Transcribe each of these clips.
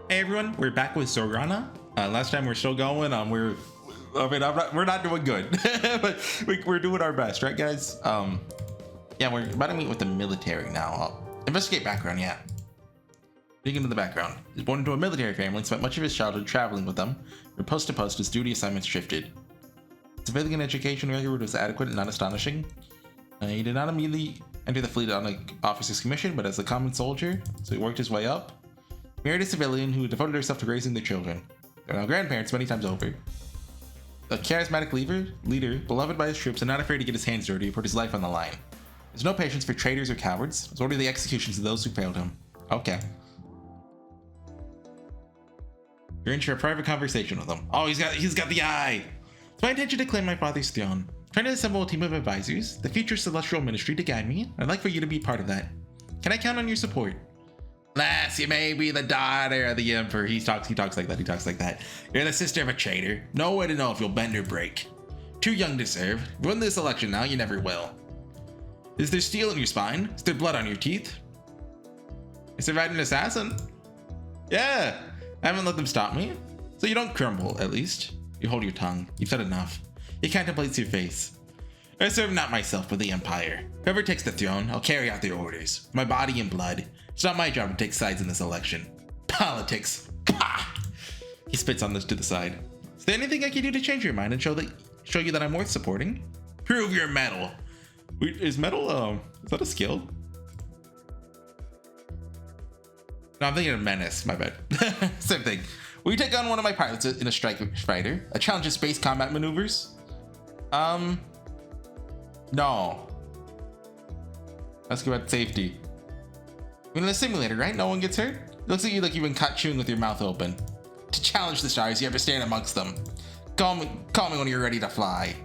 Hey everyone, we're back with Zorana. Last time we're still going. We're not doing good, but we're doing our best, right, guys? Yeah, we're about to meet with the military now. Investigate background, yeah. Dig into the background. He's born into a military family, spent much of his childhood traveling with them. From post to post, his duty assignments shifted. Civilian education record was adequate and not astonishing. He did not immediately enter the fleet on an officer's commission, but as a common soldier, so he worked his way up. Married a civilian who devoted herself to raising their children. They're now grandparents many times over. A charismatic leader, beloved by his troops and not afraid to get his hands dirty or put his life on the line. There's no patience for traitors or cowards. There's only the executions of those who failed him. Okay. You're in for a private conversation with him. Oh, he's got the eye! It's my intention to claim my father's throne. Trying to assemble a team of advisors, the future celestial ministry to guide me. I'd like for you to be part of that. Can I count on your support? Lass, you may be the daughter of the emperor. He talks like that. You're the sister of a traitor. No way to know if you'll bend or break. Too young to serve. Win this election now, you never will. Is there steel in your spine? Is there blood on your teeth? I survived an assassin. Yeah, I haven't let them stop me. So you don't crumble, at least. You hold your tongue. You've said enough. He contemplates your face. I serve not myself, but the Empire. Whoever takes the throne, I'll carry out their orders. My body and blood. It's not my job to take sides in this election. Politics. Pah! He spits on this to the side. Is there anything I can do to change your mind and show you that I'm worth supporting? Prove your mettle. Wait, is mettle, is that a skill? No, I'm thinking of menace, my bad. Same thing. Will you take on one of my pilots in a strike fighter? A challenge of space combat maneuvers? No. Let's go about safety. We're in a simulator, right? No one gets hurt? It looks at you like you've been caught chewing with your mouth open. To challenge the stars, you have to stand amongst them. Call me when you're ready to fly.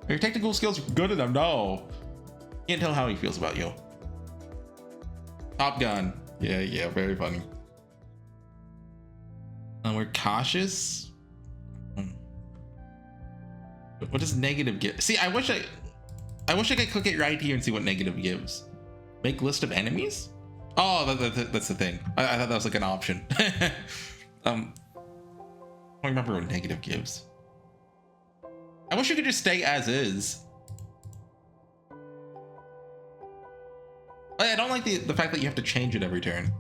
Are your technical skills good enough? No. Can't tell how he feels about you. Top Gun. Yeah, very funny. We're cautious. What does negative give? See, I wish I could click it right here and see what negative gives. Make list of enemies? Oh, that's the thing. I thought that was like an option. I don't remember what negative gives. I wish you could just stay as is. I don't like the fact that you have to change it every turn.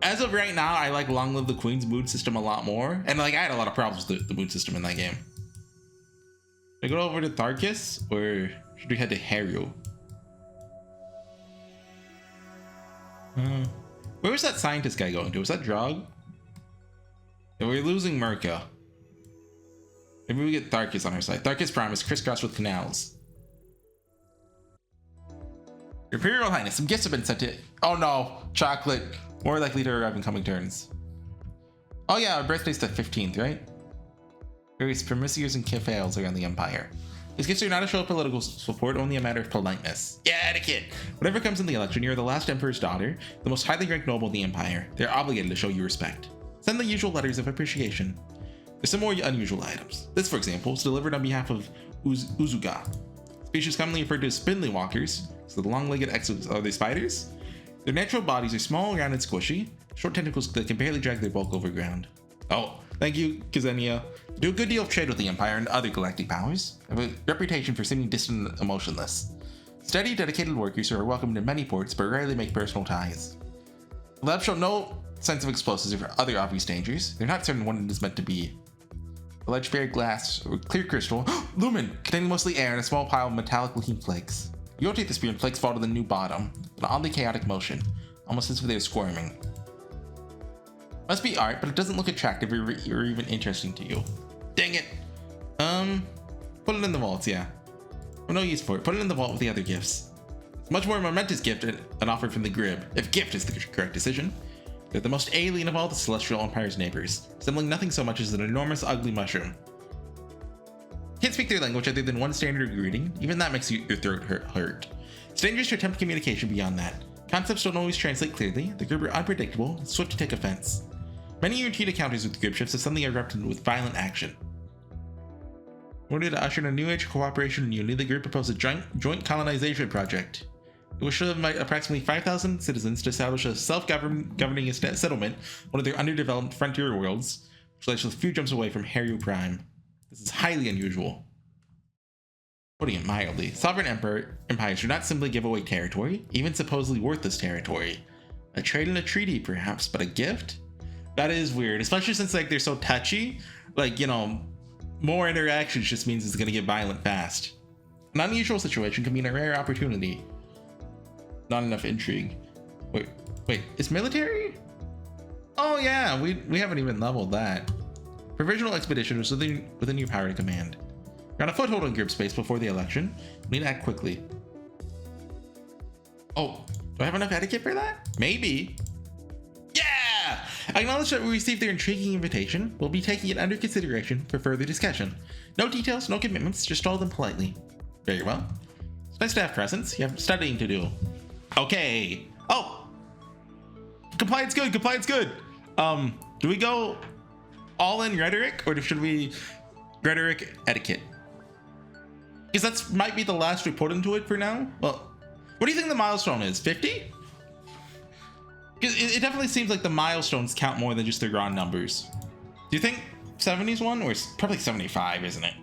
As of right now, I like Long Live the Queen's mood system a lot more. And like I had a lot of problems with the mood system in that game. Should I go over to Tharkis or should we head to Haru? Where was that scientist guy going to? Was that Drog? Yeah, we're losing Merca. Maybe we get Tharkis on our side. Tharkis Prime is crisscrossed with canals. Your Imperial Highness, some gifts have been sent to... Oh no, chocolate. More likely to arrive in coming turns. Oh yeah, our birthday's the 15th, right? Various premiers and kefales around the Empire. These gifts are not a show of political support, only a matter of politeness. Yeah, etiquette! Whatever comes in the election, you're the last Emperor's daughter, the most highly ranked noble in the Empire. They're obligated to show you respect. Send the usual letters of appreciation. There's some more unusual items. This, for example, is delivered on behalf of Uzuga. Species commonly referred to as spindly walkers, so the long-legged are they spiders? Their natural bodies are small, round, and squishy, short tentacles that can barely drag their bulk over ground. Oh, thank you, Kizenia. Do a good deal of trade with the Empire and other galactic powers. Have a reputation for seeming distant and emotionless. Steady, dedicated workers who are welcomed in many ports but rarely make personal ties. The labs show no sense of explosives or other obvious dangers. They're not certain what it is meant to be. The ledge bearer glass or clear crystal, lumen, containing mostly air and a small pile of metallic-looking flakes. You rotate the spear and flakes fall to the new bottom, an oddly chaotic motion, almost as if they were squirming. Must be art, but it doesn't look attractive or even interesting to you. Dang it! Put it in the vaults, yeah. No use for it. Put it in the vault with the other gifts. It's much more momentous gift an offer from the Grib, if gift is the correct decision. They're the most alien of all the Celestial Empire's neighbors, resembling nothing so much as an enormous ugly mushroom. Can't speak their language other than one standard greeting, even that makes your throat hurt. It's dangerous to attempt communication beyond that. Concepts don't always translate clearly, the Grib are unpredictable, and swift to take offense. Many routine encounters with the Grib ships have suddenly erupted with violent action. In order to usher in a new age of cooperation and unity, the Grib proposed a joint colonization project. It should have approximately 5,000 citizens to establish a self-governing settlement, one of their underdeveloped frontier worlds, which lies just a few jumps away from Haryu Prime. This is highly unusual. Putting it mildly, sovereign empires do not simply give away territory, even supposedly worthless territory. A trade and a treaty, perhaps, but a gift? That is weird, especially since like they're so touchy. Like, you know, more interactions just means it's gonna get violent fast. An unusual situation can mean a rare opportunity. Not enough intrigue. Wait, is military? Oh yeah, we haven't even leveled that. Provisional expedition was within your power to command. You're on a foothold in group space before the election. We need to act quickly. Oh, do I have enough etiquette for that? Maybe. Yeah! Acknowledge that we received their intriguing invitation. We'll be taking it under consideration for further discussion. No details, no commitments, just tell them politely. Very well. It's nice to have presence. You have studying to do. Okay. Oh! Compliance good, compliance good. Do we go all in rhetoric or should we rhetoric etiquette? Because that might be the last we put into it for now. Well, what do you think the milestone is? 50? Because it definitely seems like the milestones count more than just their raw numbers. Do you think 70's one? Or it's probably 75, isn't it?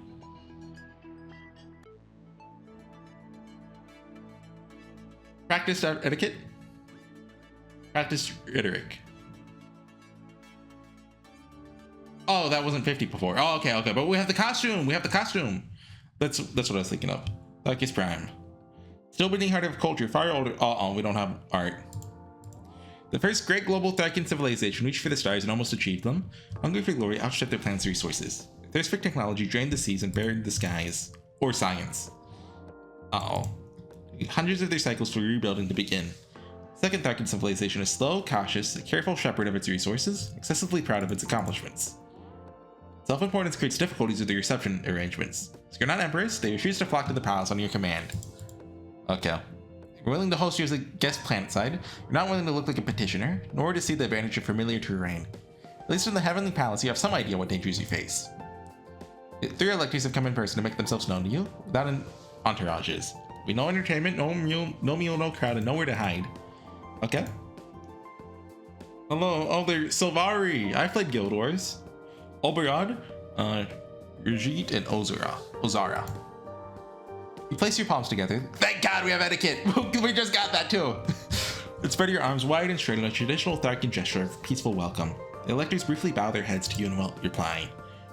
Practice etiquette? Practice rhetoric. Oh, that wasn't 50 before. Oh, okay. But we have the costume. That's what I was thinking of. Like it's Prime. Still beating heart of culture, far older. Oh, we don't have art. The first great global Thracian civilization reached for the stars and almost achieved them. Hungry for glory outstripped their planet's resources. Thirst for technology drained the seas and buried the skies. Or science. Hundreds of their cycles for rebuilding to begin. Second Thracian civilization is slow, cautious, a careful shepherd of its resources, excessively proud of its accomplishments. Self-importance creates difficulties with the reception arrangements. So you're not empress, they refuse to flock to the palace on your command. Okay. You're willing to host you as a guest planetside. You're not willing to look like a petitioner, nor to see the advantage of familiar terrain. At least in the Heavenly Palace, you have some idea what dangers you face. 3 electors have come in person to make themselves known to you, without entourages. There'll be no entertainment, no meal, no crowd, and nowhere to hide. Okay. Hello, oh, they're Sylvari. I've played Guild Wars. Oberod, Rajit, and Ozara. You place your palms together. Thank God we have etiquette. We just got that too. And spread your arms wide and straight in a traditional Thracian gesture of peaceful welcome. The electors briefly bow their heads to you and reply.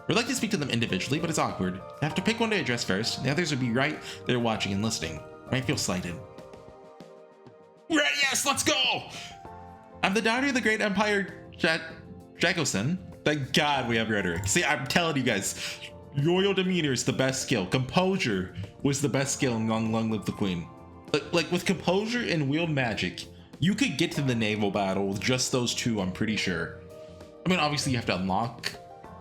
We'd like to speak to them individually, but it's awkward. You have to pick one to address first, and the others would be right there watching and listening. You might feel slighted. Right, yes, let's go! I'm the daughter of the great Empire Jagoson. Thank God we have rhetoric. See, I'm telling you guys, royal demeanor is the best skill. Composure was the best skill in Long Live the Queen. Like with composure and wield magic, you could get to the naval battle with just those two, I'm pretty sure. I mean, obviously you have to unlock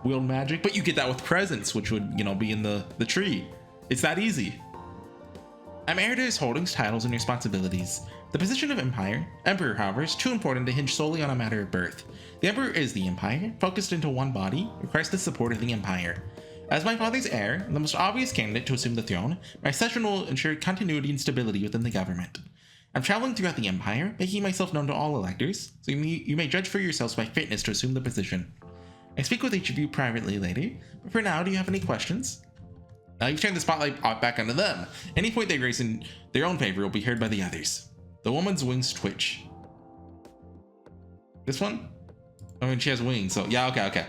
wield magic, but you get that with presence, which would, you know, be in the tree. It's that easy. I'm heir to his holdings, titles, and responsibilities. The position of Emperor, however, is too important to hinge solely on a matter of birth. The Emperor is the Empire, focused into one body, requires the support of the Empire. As my father's heir, the most obvious candidate to assume the throne, my succession will ensure continuity and stability within the government. I'm traveling throughout the Empire, making myself known to all electors, so you may judge for yourselves my fitness to assume the position. I speak with each of you privately later, but for now, do you have any questions? Now you've turned the spotlight back onto them. Any point they raise in their own favor will be heard by the others. The woman's wings twitch. This one? I mean, she has wings, so yeah, okay.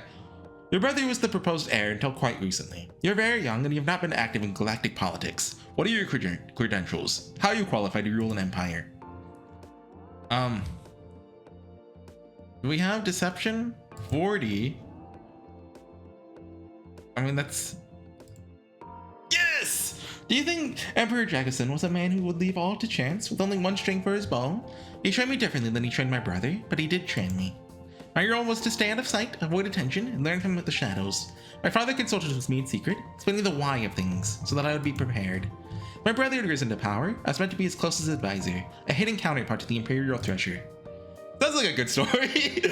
Your brother was the proposed heir until quite recently. You're very young and you have not been active in galactic politics. What are your credentials? How are you qualified to rule an empire? We have deception 40. I mean, that's... Yes! Do you think Emperor Jagoson was a man who would leave all to chance with only one string for his bow? He trained me differently than he trained my brother, but he did train me. My role was to stay out of sight, avoid attention, and learn from the shadows. My father consulted with me in secret, explaining the why of things, so that I would be prepared. My brother had risen to power. I was meant to be his closest advisor, a hidden counterpart to the Imperial Thresher. Sounds like a good story.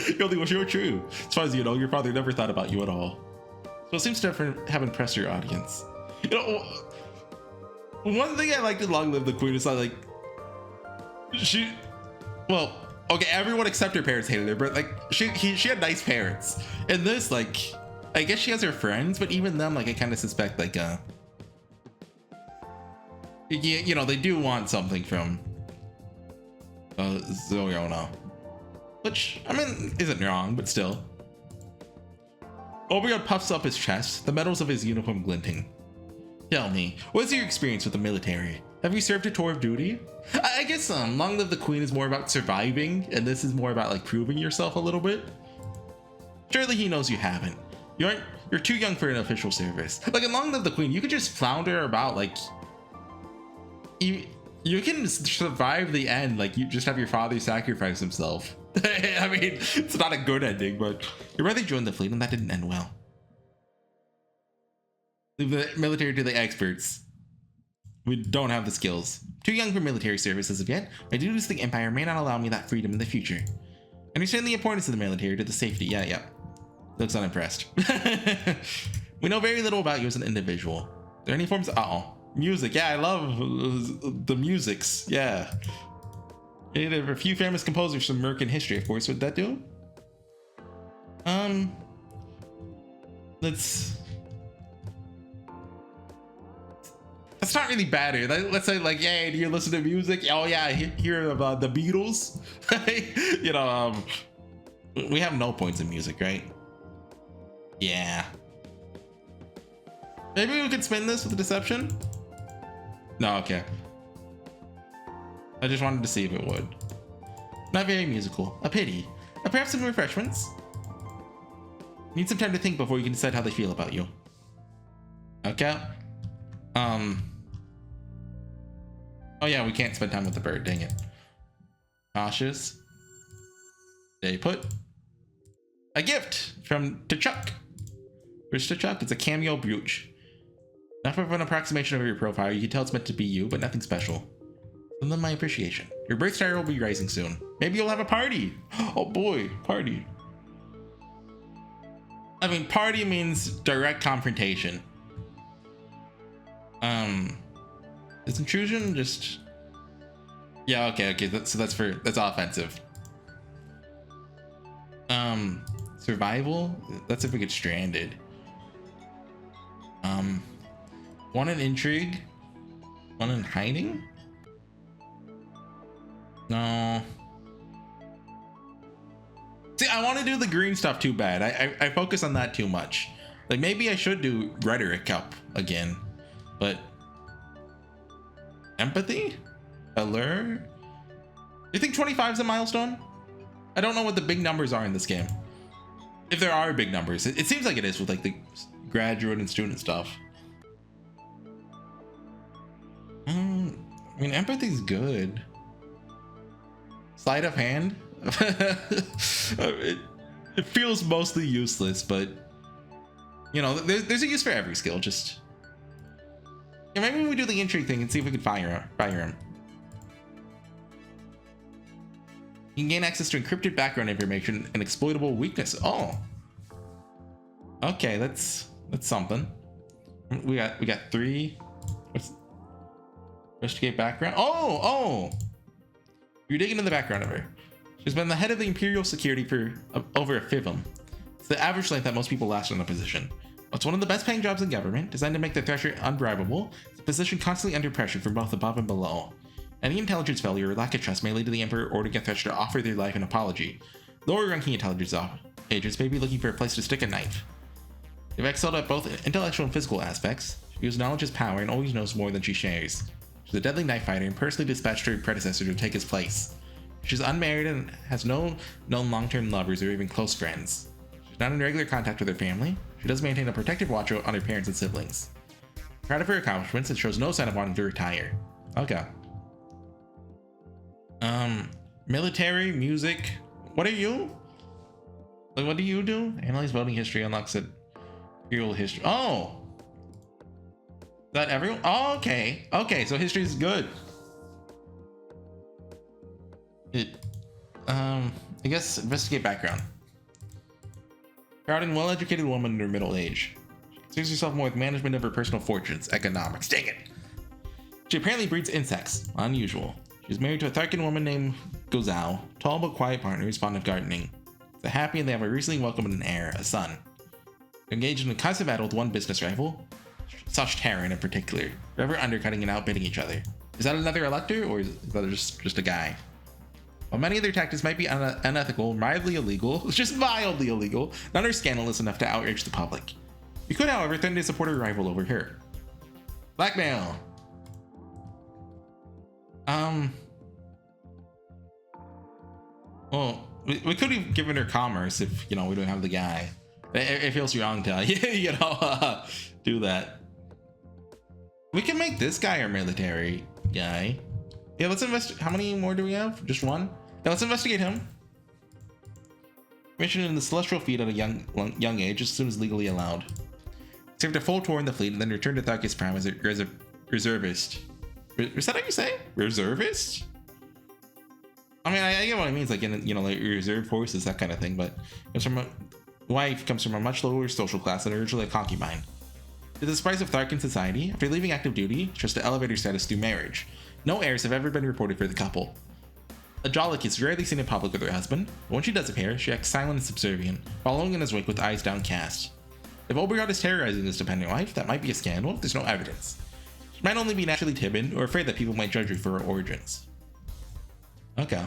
You only wish you were true. As far as you know, your father never thought about you at all. So it seems to have impressed your audience. You know, one thing I liked in Long Live the Queen is that, like, she, well, okay, everyone except her parents hated her, but like she had nice parents. And this, like, I guess she has her friends, but even them, like, I kind of suspect, like, you know, they do want something from Zorana, which, I mean, isn't wrong, but still. Oberon puffs up his chest, the metals of his uniform glinting. Tell me, what's your experience with the military? Have you served a tour of duty? I guess Long Live the Queen is more about surviving, and this is more about like proving yourself a little bit. Surely he knows you haven't. You're too young for an official service. Like in Long Live the Queen, you could just flounder about, like you can survive the end, like you just have your father sacrifice himself. I mean, it's not a good ending, but your brother joined the fleet and that didn't end well. Leave the military to the experts. We don't have the skills. Too young for military service as of yet. My duties to the Empire may not allow me that freedom in the future. Understand the importance of the military to the safety. Yeah. Looks unimpressed. We know very little about you as an individual. Are there any forms of... music. Yeah, I love the musics. Yeah. There are a few famous composers from American history, of course. Would that do? That's not really bad here. Let's say, like, yeah, do you listen to music? Oh yeah, I hear about the Beatles. You know, we have no points in music, right? Yeah. Maybe we could spin this with a deception? No, okay. I just wanted to see if it would. Not very musical. A pity. Perhaps some refreshments? Need some time to think before you can decide how they feel about you. Okay. Oh yeah, we can't spend time with the bird, dang it. Cautious. Stay put. A gift from T'Chuk. Where's T'Chuk? It's a cameo brooch. Enough of an approximation of your profile, you can tell it's meant to be you, but nothing special. Send them my appreciation. Your birth star will be rising soon. Maybe you'll have a party. Oh boy, party. I mean, party means direct confrontation. Is intrusion just... Yeah, okay, so that's offensive. Survival? That's if we get stranded. One in intrigue? One in hiding? No. See, I want to do the green stuff too bad. I focus on that too much. Like, maybe I should do rhetoric up again, but empathy? Allure? Do you think 25 is a milestone? I don't know what the big numbers are in this game. If there are big numbers, it seems like it is with like the graduate and student stuff. I mean, empathy's good. Sleight of hand? It feels mostly useless, but you know, there's a use for every skill. Just, yeah, maybe we do the intrigue thing and see if we can fire him. You can gain access to encrypted background information and exploitable weakness. Oh, okay, that's something. We got 3. What's investigate background? Oh, you're digging in the background of her. She's been the head of the Imperial Security for over a fivum. It's the average length that most people last in the position. It's one of the best paying jobs in government, designed to make the Thresher unbribable. It's a position constantly under pressure from both above and below. Any intelligence failure or lack of trust may lead to the Emperor ordering a Thresher to offer their life an apology. Lower ranking intelligence agents may be looking for a place to stick a knife. They've excelled at both intellectual and physical aspects. She uses knowledge as power and always knows more than she shares. She's a deadly knife fighter and personally dispatched her predecessor to take his place. She's unmarried and has no known long-term lovers or even close friends. She's not in regular contact with her family. She does maintain a protective watch on her parents and siblings. Proud of her accomplishments and shows no sign of wanting to retire. Okay. Military, music. What are you? Like, what do you do? Analyze voting history, unlocks it. Imperial history. Oh! Is that everyone? Oh, okay. Okay, so history is good. I guess investigate background. Proud and well-educated woman in her middle age. She considers herself more with management of her personal fortunes, economics. Dang it! She apparently breeds insects. Unusual. She's married to a Tharkan woman named Gozal, tall but quiet partner who's fond of gardening. They're happy and they have a recently welcomed an heir, a son. They're engaged in a constant battle with one business rival, Sash Terran in particular, forever undercutting and outbidding each other. Is that another elector, or is that just a guy? While many of their tactics might be unethical, mildly illegal, just mildly illegal, none are scandalous enough to outrage the public. We could, however, threaten to support a rival over her. Blackmail. Well, we could have given her commerce if, you know, we don't have the guy. It feels wrong to, you know, do that. We can make this guy our military guy. Yeah, let's investigate. How many more do we have? Just one? Yeah, let's investigate him. Mission in the Celestial Fleet at a young age, as soon as legally allowed. Served a full tour in the fleet and then returned to Tharkis Prime as a reservist. Is that how you say? Reservist? I mean, I get what it means, like in, you know, like reserve forces, that kind of thing, but comes from wife comes from a much lower social class than originally a concubine. To the surprise of Tharkan society, after leaving active duty, she chose to elevate her status through marriage. No heirs have ever been reported for the couple. Ajalik is rarely seen in public with her husband, but when she does appear, she acts silent and subservient, following in his wake with eyes downcast. If Oberyn is terrorizing his dependent wife, that might be a scandal if there's no evidence. She might only be naturally timid or afraid that people might judge her for her origins. Okay.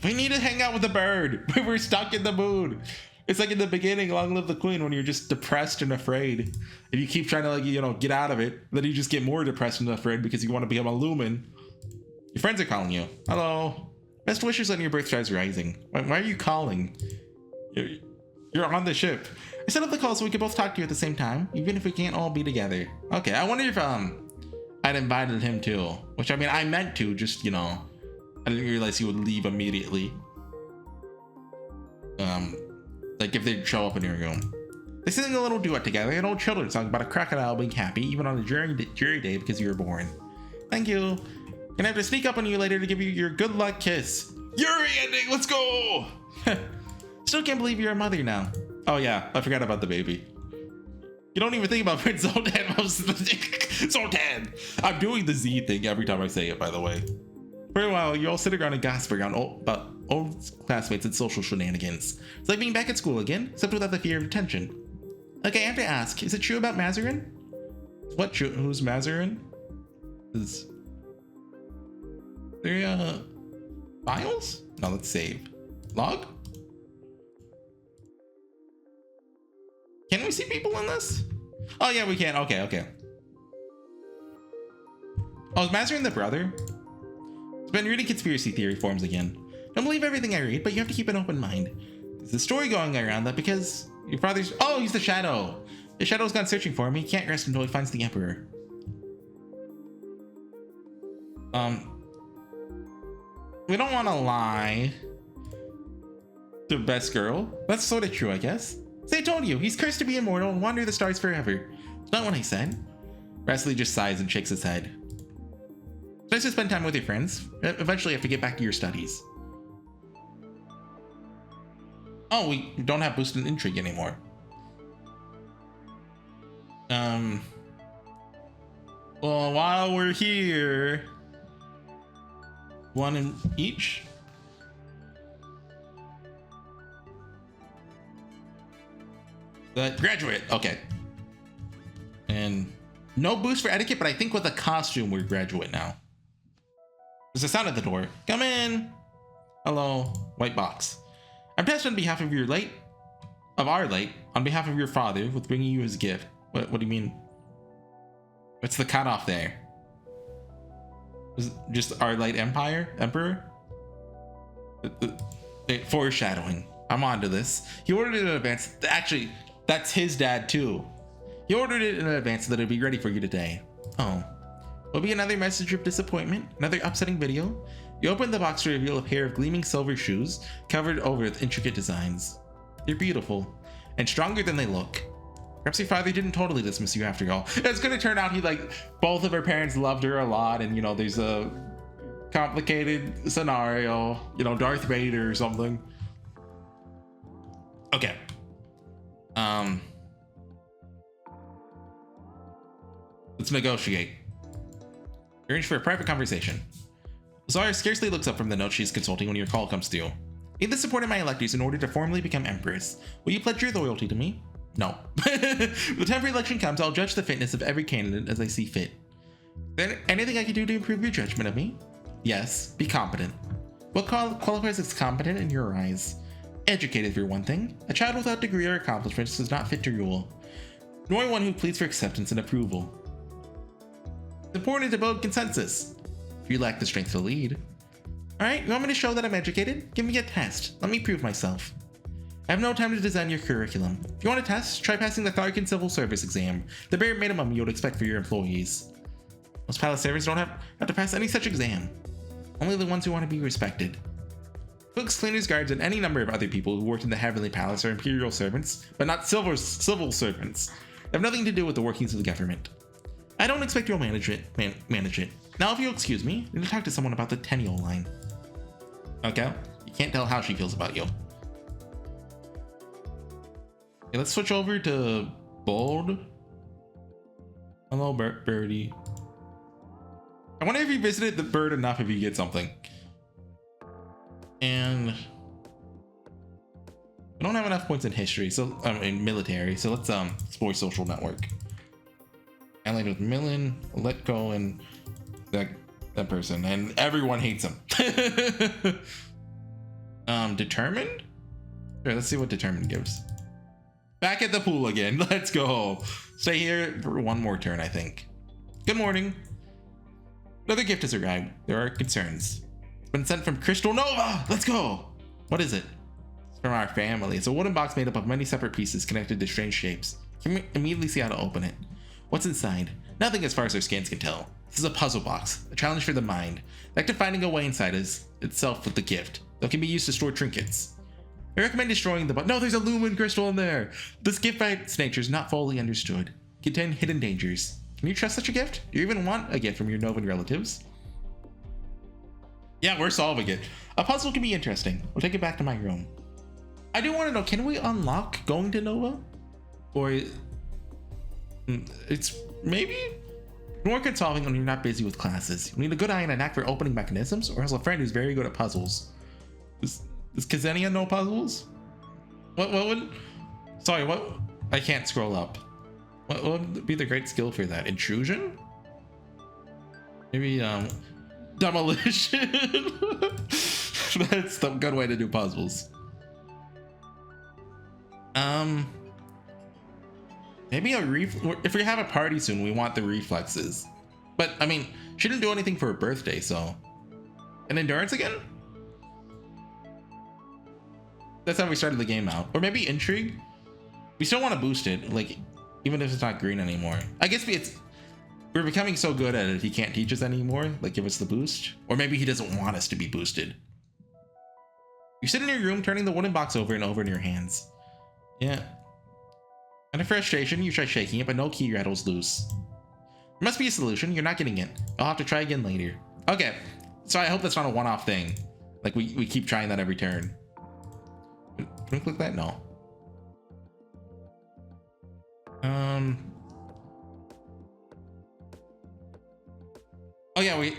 We need to hang out with the bird. We're stuck in the mood. It's like in the beginning, Long Live the Queen, when you're just depressed and afraid. And you keep trying to, like, you know, get out of it. Then you just get more depressed and afraid because you want to become a lumen. Your friends are calling you. Hello. Best wishes on your birth star's rising. Why are you calling? You're on the ship. I set up the call so we could both talk to you at the same time, even if we can't all be together. Okay, I wonder if I'd invited him too. Which, I mean, I meant to, just, you know, I didn't realize he would leave immediately. Like if they'd show up in your room. They sing a little duet together, an old children's song about a crocodile being happy even on a jury day because you were born. Thank you. Gonna have to sneak up on you later to give you your good luck kiss. Yuri ending, let's go! Still can't believe you're a mother now. Oh yeah, I forgot about the baby. You don't even think about Prince Zoltan. Zoltan! I'm doing the Z thing every time I say it, by the way. For a while, you all sit around and gossip about old classmates and social shenanigans. It's like being back at school again, except without the fear of detention. Okay, I have to ask, is it true about Mazarin? What true? Who's Mazarin? Is there files? No, let's save. Log? Can we see people in this? Oh yeah, we can. Okay. Oh, is Mazarin the brother? It's been reading conspiracy theory forums again. Don't believe everything I read, but you have to keep an open mind. There's a story going around that because your father's... Oh, he's the Shadow. The Shadow's gone searching for him. He can't rest until he finds the Emperor. We don't want to lie to best girl. That's sort of true, I guess. See, I told you, he's cursed to be immortal and wander the stars forever. It's not what I said. Wesley just sighs and shakes his head. It's nice to spend time with your friends. Eventually you have to get back to your studies. Oh, we don't have boosted intrigue anymore. Well, while we're here, one in each. Graduate, okay. And no boost for etiquette, but I think with a costume we're graduate now. There's a sound at the door. Come in. Hello, white box. I'm tasked on behalf of on behalf of your father with bringing you his gift. What do you mean? What's the cutoff there? Is it just our light emperor? Foreshadowing. I'm onto this. He ordered it in advance. Actually, that's his dad too. He ordered it in advance so that it'd be ready for you today. Oh. Will be another message of disappointment, another upsetting video. You open the box to reveal a pair of gleaming silver shoes covered over with intricate designs. They're beautiful and stronger than they look. Perhaps your father didn't totally dismiss you after all. It's gonna turn out both of her parents loved her a lot, and there's a complicated scenario, Darth Vader or something. Okay. Let's negotiate. Arrange for a private conversation. Zara scarcely looks up from the note she's consulting when your call comes due. Need the support of my electors in order to formally become Empress. Will you pledge your loyalty to me? No. When the time for election comes, I'll judge the fitness of every candidate as I see fit. Is there anything I can do to improve your judgment of me? Yes, be competent. What qualifies as competent in your eyes? Educated for one thing. A child without degree or accomplishments is not fit to rule, nor one who pleads for acceptance and approval. It's important to build consensus. If you lack the strength to lead. Alright, you want me to show that I'm educated? Give me a test. Let me prove myself. I have no time to design your curriculum. If you want a test, try passing the Tharkin Civil Service exam, the bare minimum you would expect for your employees. Most palace servants don't have to pass any such exam. Only the ones who want to be respected. Cooks, cleaners, guards, and any number of other people who worked in the Heavenly Palace are imperial servants, but not civil servants. They have nothing to do with the workings of the government. I don't expect you'll manage it. Now, if you'll excuse me, I need to talk to someone about the Tennial line. Okay, you can't tell how she feels about you. Okay, let's switch over to Bold. Hello, birdie. I wonder if you visited the bird enough if you get something. And I don't have enough points in history, so in military. So let's explore social network. Allied with Millen, let go, and that person, and everyone hates him. Determined? Sure, let's see what determined gives. Back at the pool again. Let's go. Stay here for one more turn, I think. Good morning. Another gift has arrived. There are concerns. It's been sent from Crystal Nova. Let's go. What is it? It's from our family. It's a wooden box made up of many separate pieces connected to strange shapes. You can immediately see how to open it. What's inside? Nothing as far as our scans can tell. This is a puzzle box, a challenge for the mind. Back to finding a way inside is itself with the gift, that can be used to store trinkets. I recommend destroying the box. No, there's a lumen crystal in there. This gift by its nature is not fully understood. Contain hidden dangers. Can you trust such a gift? Do you even want a gift from your Novan relatives? Yeah, we're solving it. A puzzle can be interesting. We'll take it back to my room. I do want to know, can we unlock going to Nova? Or it's maybe work at solving when you're not busy with classes. You need a good eye and a knack for opening mechanisms, or else a friend who's very good at puzzles. Does Kazenia know puzzles? What would? Sorry, what? I can't scroll up. What would be the great skill for that? Intrusion? Maybe demolition. That's the good way to do puzzles. Maybe if we have a party soon, we want the reflexes. But I mean, she didn't do anything for her birthday, so. And endurance again? That's how we started the game out. Or maybe intrigue? We still want to boost it, like, even if it's not green anymore. I guess we're becoming so good at it, he can't teach us anymore, like give us the boost. Or maybe he doesn't want us to be boosted. You sit in your room, turning the wooden box over and over in your hands. Yeah. Out of frustration, you try shaking it, but no key rattles loose. There must be a solution. You're not getting it. I'll have to try again later. Okay. So I hope that's not a one-off thing. Like we keep trying that every turn. Can we click that? No. Oh yeah,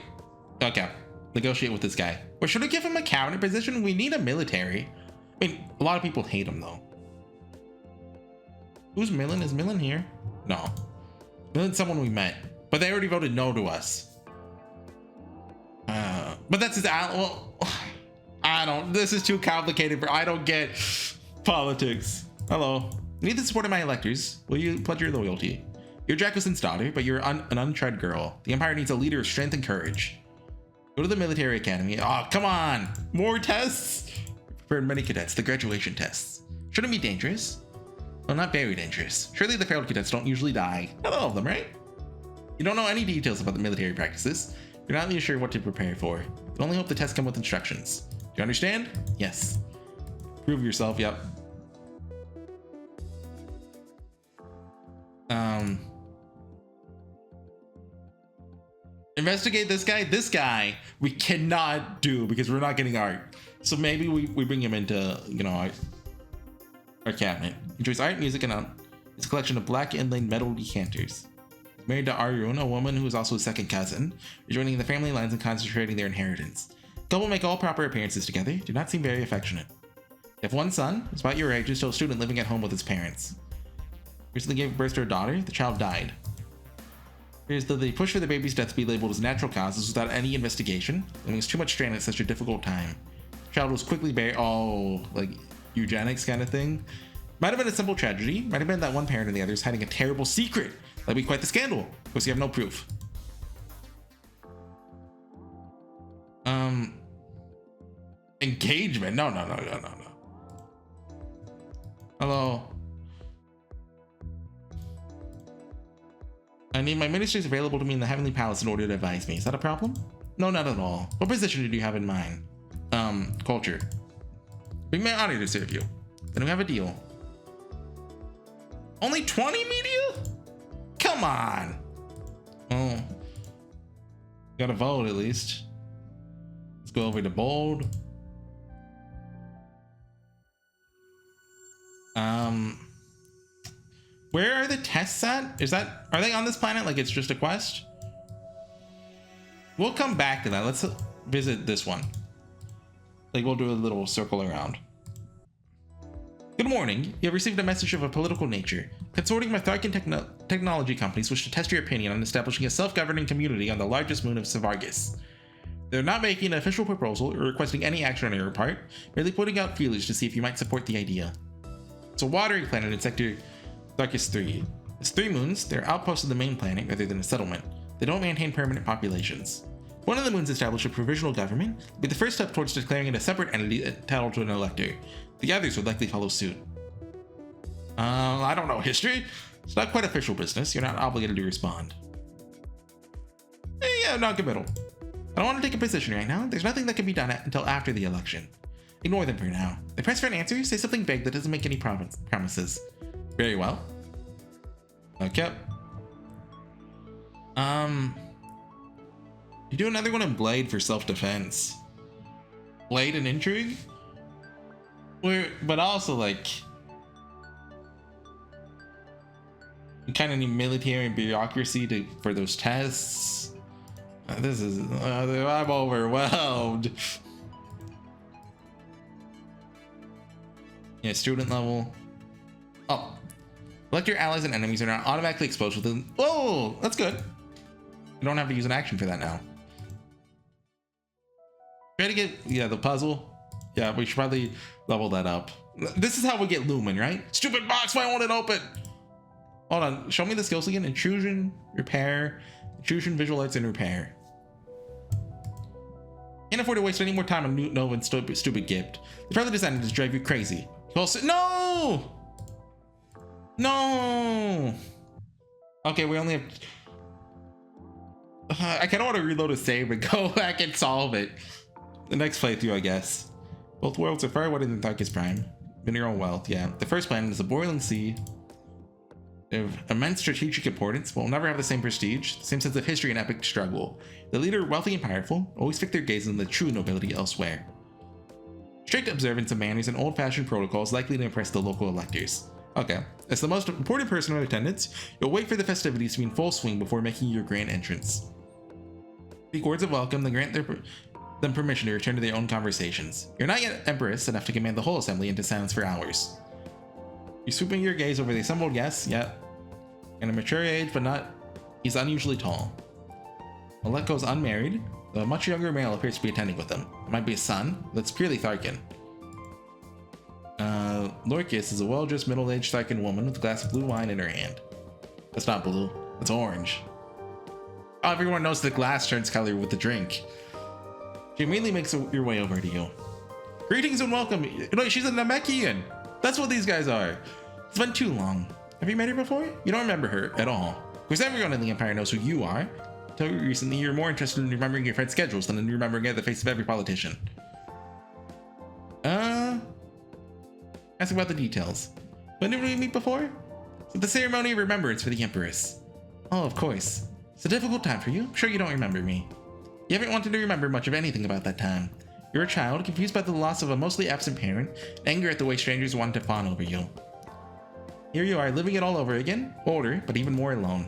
okay. Negotiate with this guy. Or should we give him a cabinet position? We need a military. I mean, a lot of people hate him though. Who's Millen? Is Millen here? No. Millen's someone we met, but they already voted no to us. But that's his, well, I don't, this is too complicated for, I don't get politics. Hello. I need the support of my electors. Will you pledge your loyalty? You're Dracosin's daughter, but you're an untried girl. The Empire needs a leader of strength and courage. Go to the military academy. Oh, come on. More tests? For many cadets, the graduation tests. Shouldn't be dangerous. Well, not very dangerous. Surely the failed cadets don't usually die. Not all of them, right? You don't know any details about the military practices. You're not really sure what to prepare for. You can only hope the tests come with instructions. Do you understand? Yes. Prove yourself, yep. Investigate this guy. This guy we cannot do because we're not getting art. So maybe we bring him into, you know, our cabinet. Enjoys art, music, and it's a collection of black inlaid metal decanters. Married to Arun, a woman who is also his second cousin, rejoining the family lines and concentrating their inheritance. The couple make all proper appearances together, do not seem very affectionate. They have one son, who's about your age, is still a student living at home with his parents. Recently gave birth to a daughter, the child died. Here's though they push for the baby's death to be labeled as natural causes without any investigation, leaving us too much strain at such a difficult time. The child was quickly buried, like eugenics kind of thing. Might have been a simple tragedy, might have been that one parent and the others hiding a terrible secret. That'd be quite the scandal. Of course, you have no proof. Engagement? No. Hello. I need my ministers available to me in the Heavenly Palace in order to advise me. Is that a problem? No, not at all. What position did you have in mind? Culture. Bring my honor to serve you. Then we have a deal. Only 20 media? Come on. Oh. Got a vote at least. Let's go over to bold. Where are the tests at? Are they on this planet like it's just a quest? We'll come back to that. Let's visit this one. Like we'll do a little circle around. Good morning. You have received a message of a political nature. Consortium of Tharkan technology companies wish to test your opinion on establishing a self-governing community on the largest moon of Savargis. They're not making an official proposal or requesting any action on your part, merely putting out feelers to see if you might support the idea. It's a watery planet in sector Tharkis 3. It's 3 moons, they're outposts of the main planet rather than a settlement. They don't maintain permanent populations. One of the moons established a provisional government would be the first step towards declaring it a separate entity entitled to an elector. The others would likely follow suit. I don't know history. It's not quite official business. You're not obligated to respond. Yeah, non-committal. I don't want to take a position right now. There's nothing that can be done until after the election. Ignore them for now. They press for an answer, say something vague that doesn't make any promises. Very well. Okay. You do another one in Blade for self-defense. Blade and Intrigue? But also like you kind of need military and bureaucracy for those tests. This is I'm overwhelmed. Yeah, student level. Oh, select your allies and enemies are not automatically exposed within. Oh, that's good. You don't have to use an action for that now. Try to get the puzzle. Yeah, we should probably level that up. This is how we get Lumen, right? Stupid box, why won't it open? Hold on, show me the skills again. Intrusion, repair, intrusion, visual arts, and repair. Can't afford to waste any more time on Nova and stupid gift. They probably designed it to drive you crazy. No! No! Okay, we only have... I kind of want to reload a save and go back and solve it. The next playthrough, I guess. Both worlds are far wider than Tharkis Prime. Mineral wealth, yeah. The first planet is a boiling sea. They have immense strategic importance, but will never have the same prestige, the same sense of history and epic struggle. The leader, wealthy and powerful, always fix their gaze on the true nobility elsewhere. Strict observance of manners and old-fashioned protocols likely to impress the local electors. Okay, as the most important person in attendance, you'll wait for the festivities to be in full swing before making your grand entrance. Speak words of welcome, then grant them permission to return to their own conversations. You're not yet empress enough to command the whole assembly into silence for hours. You're swooping your gaze over the assembled guests, yet. In a mature age, but not. He's unusually tall. Aleko's unmarried, though a much younger male appears to be attending with him. It might be a son, but it's purely Tharkan. Lorcus is a well-dressed middle-aged Tharkan woman with a glass of blue wine in her hand. That's not blue, that's orange. Oh, everyone knows the glass turns color with the drink. She immediately makes your way over to you. Greetings and welcome. She's a Namekian. That's what these guys are. It's been too long. Have you met her before? You don't remember her at all. Of course, everyone in the Empire knows who you are. Until recently, you're more interested in remembering your friend's schedules than in remembering the face of every politician. Ask about the details. When did we meet before? It's the ceremony of remembrance for the Empress. Oh, of course. It's a difficult time for you. I'm sure you don't remember me. You haven't wanted to remember much of anything about that time. You're a child, confused by the loss of a mostly absent parent, and anger at the way strangers wanted to fawn over you. Here you are, living it all over again, older, but even more alone.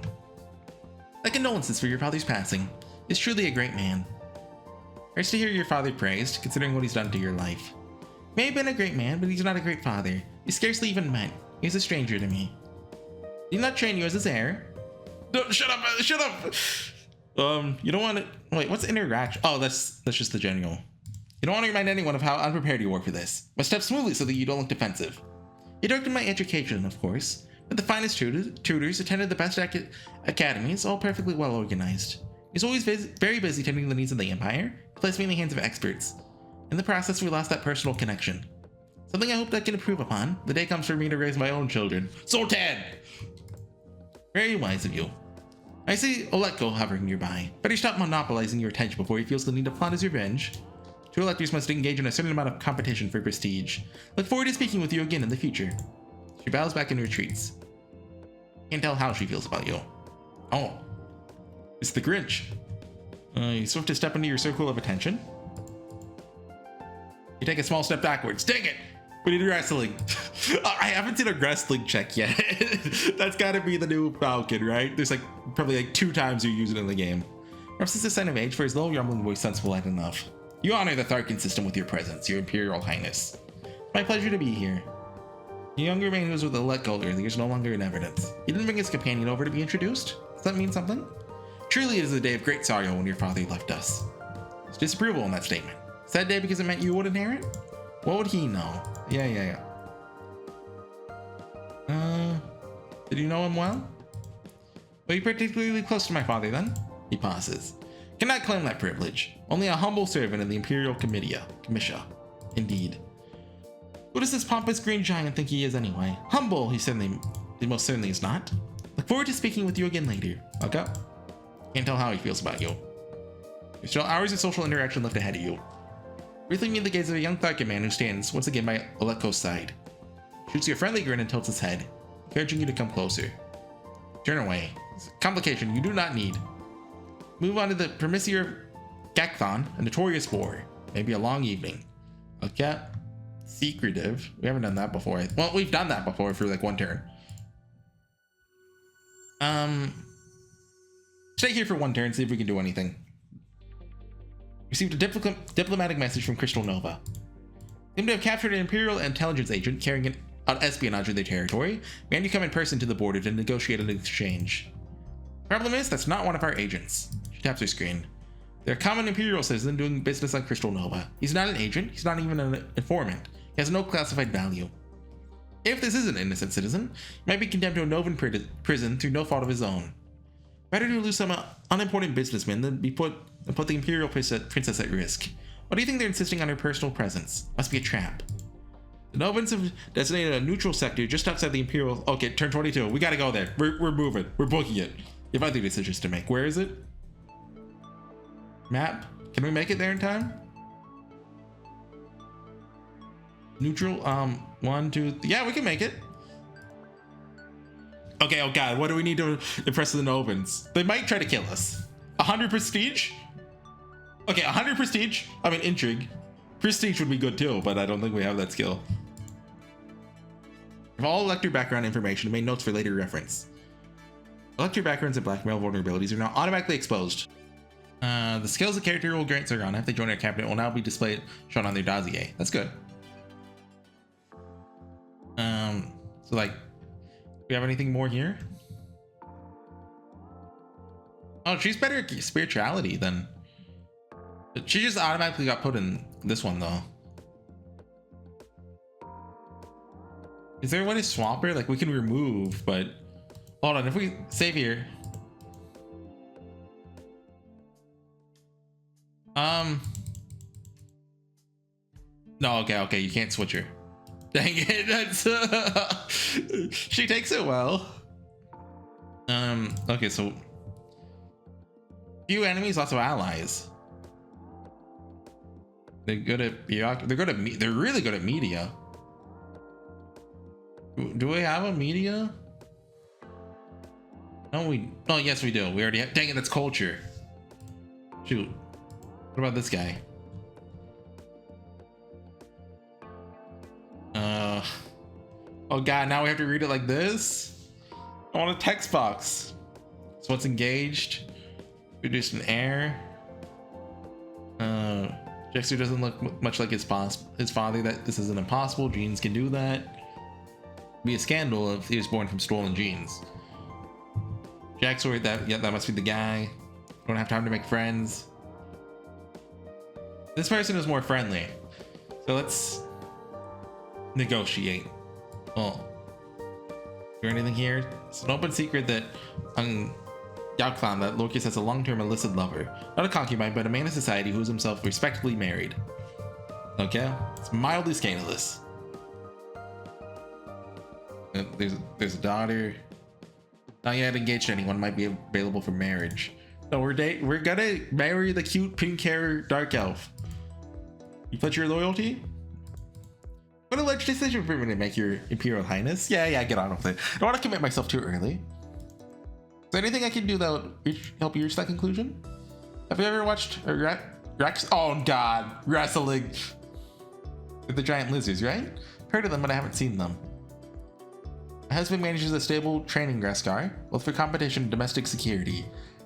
My condolences for your father's passing. He's truly a great man. Hurts to hear your father praised, considering what he's done to your life. May have been a great man, but he's not a great father. We scarcely even met. He's a stranger to me. Did he not train you as his heir? No, shut up! Shut up! You don't want to... Wait, what's interaction? Oh, that's just the general. You don't want to remind anyone of how unprepared you were for this. Must step smoothly so that you don't look defensive. You directed my education, of course, but the finest tutors attended the best academies, all perfectly well organized. He's always very busy tending the needs of the Empire. He placed me in the hands of experts. In the process, we lost that personal connection. Something I hope I can improve upon. The day comes for me to raise my own children. Sultan! Very wise of you. I see Oletko hovering nearby. Better stop monopolizing your attention before he feels the need to plot his revenge. Two electors must engage in a certain amount of competition for prestige. Look forward to speaking with you again in the future. She bows back and retreats. Can't tell how she feels about you. Oh, it's the Grinch. You swift to step into your circle of attention. You take a small step backwards. Dang it! We need wrestling. I haven't seen a wrestling check yet. That's gotta be the new Falcon, right? There's probably 2 times you use it in the game. Perhaps it's a sign of age, for his low rumbling voice sounds polite enough. You honor the Tharkin system with your presence, your Imperial Highness. It's my pleasure to be here. The younger man who was with the Letgo earlier is no longer in evidence. He didn't bring his companion over to be introduced? Does that mean something? Truly it is a day of great sorrow when your father left us. There's disapproval in that statement. Sad day because it meant you would inherit? What would he know? Yeah. Did you know him well? Were you particularly close to my father then? He pauses. Cannot claim that privilege. Only a humble servant in the Imperial Comitia. Indeed. Who does this pompous green giant think he is anyway? Humble, he most certainly is not. Look forward to speaking with you again later. Okay. Can't tell how he feels about you. There's still hours of social interaction left ahead of you. Briefly meet the gaze of a young Tharkin man who stands once again by Oletko's side. Shoots you a friendly grin and tilts his head, encouraging you to come closer. Turn away. It's a complication you do not need. Move on to the Premier Gakthon, a notorious war. Maybe a long evening. Okay. Secretive. We haven't done that before. Well, we've done that before for 1 turn. Stay here for 1 turn, see if we can do anything. Received a diplomatic message from Crystal Nova. Seem to have captured an Imperial intelligence agent carrying out espionage in their territory. We had you come in person to the border to negotiate an exchange. Problem is, that's not one of our agents. She taps her screen. They're a common Imperial citizen doing business on Crystal Nova. He's not an agent. He's not even an informant. He has no classified value. If this is an innocent citizen, he might be condemned to a Novan prison through no fault of his own. Better to lose some unimportant businessman than put the Imperial princess at risk. Why do you think they're insisting on her personal presence? Must be a trap. The Novans have designated a neutral sector just outside the Imperial... Okay, turn 22. We gotta go there. We're moving. We're booking it. You have other decisions to make. Where is it? Map? Can we make it there in time? Neutral, 1, 2... Yeah, we can make it. Okay, oh god, what do we need to impress the Novans? They might try to kill us. 100 prestige? Okay, 100 prestige? I mean, intrigue. Prestige would be good too, but I don't think we have that skill. Of all elector background information, made notes for later reference. Elector backgrounds and blackmail vulnerabilities are now automatically exposed. The skills the character will grant Zorana if they join our cabinet will now be shown on their dossier. That's good. So do we have anything more here? Oh, she's better at spirituality than... She just automatically got put in this one though. Is there a way to swap her? We can remove, but... Hold on, if we save here... No, okay, you can't switch her. Dang it, that's... She takes it well. Okay, so... Few enemies, lots of allies. They're good at... They're really good at media. Do we have a media? No, oh, yes, we do. We already have... Dang it, that's culture. Shoot. What about this guy? Oh god, now we have to read it like this? I want a text box. So what's engaged? Reduced in air. Jaxer doesn't look much like his father. That this isn't impossible. Genes can do that. It'd be a scandal if he was born from stolen genes. Jaxer, that must be the guy. Don't have time to make friends. This person is more friendly. So let's negotiate. Oh. Is there anything here? It's an open secret that Yaoklan that Lorcus has a long-term illicit lover. Not a concubine, but a man of society who is himself respectably married. Okay? It's mildly scandalous. There's a daughter. Not yet engaged to anyone, might be available for marriage. No, we're gonna marry the cute pink hair dark elf. You pledge your loyalty? What a large decision for me to make, your Imperial Highness. Yeah, get on with it. I don't want to commit myself too early. Is there anything I can do that will help you reach that conclusion? Have you ever watched Rex? Oh god, wrestling with the giant lizards, right? Heard of them, but I haven't seen them. My husband manages a stable training Greskar, both for competition and domestic security.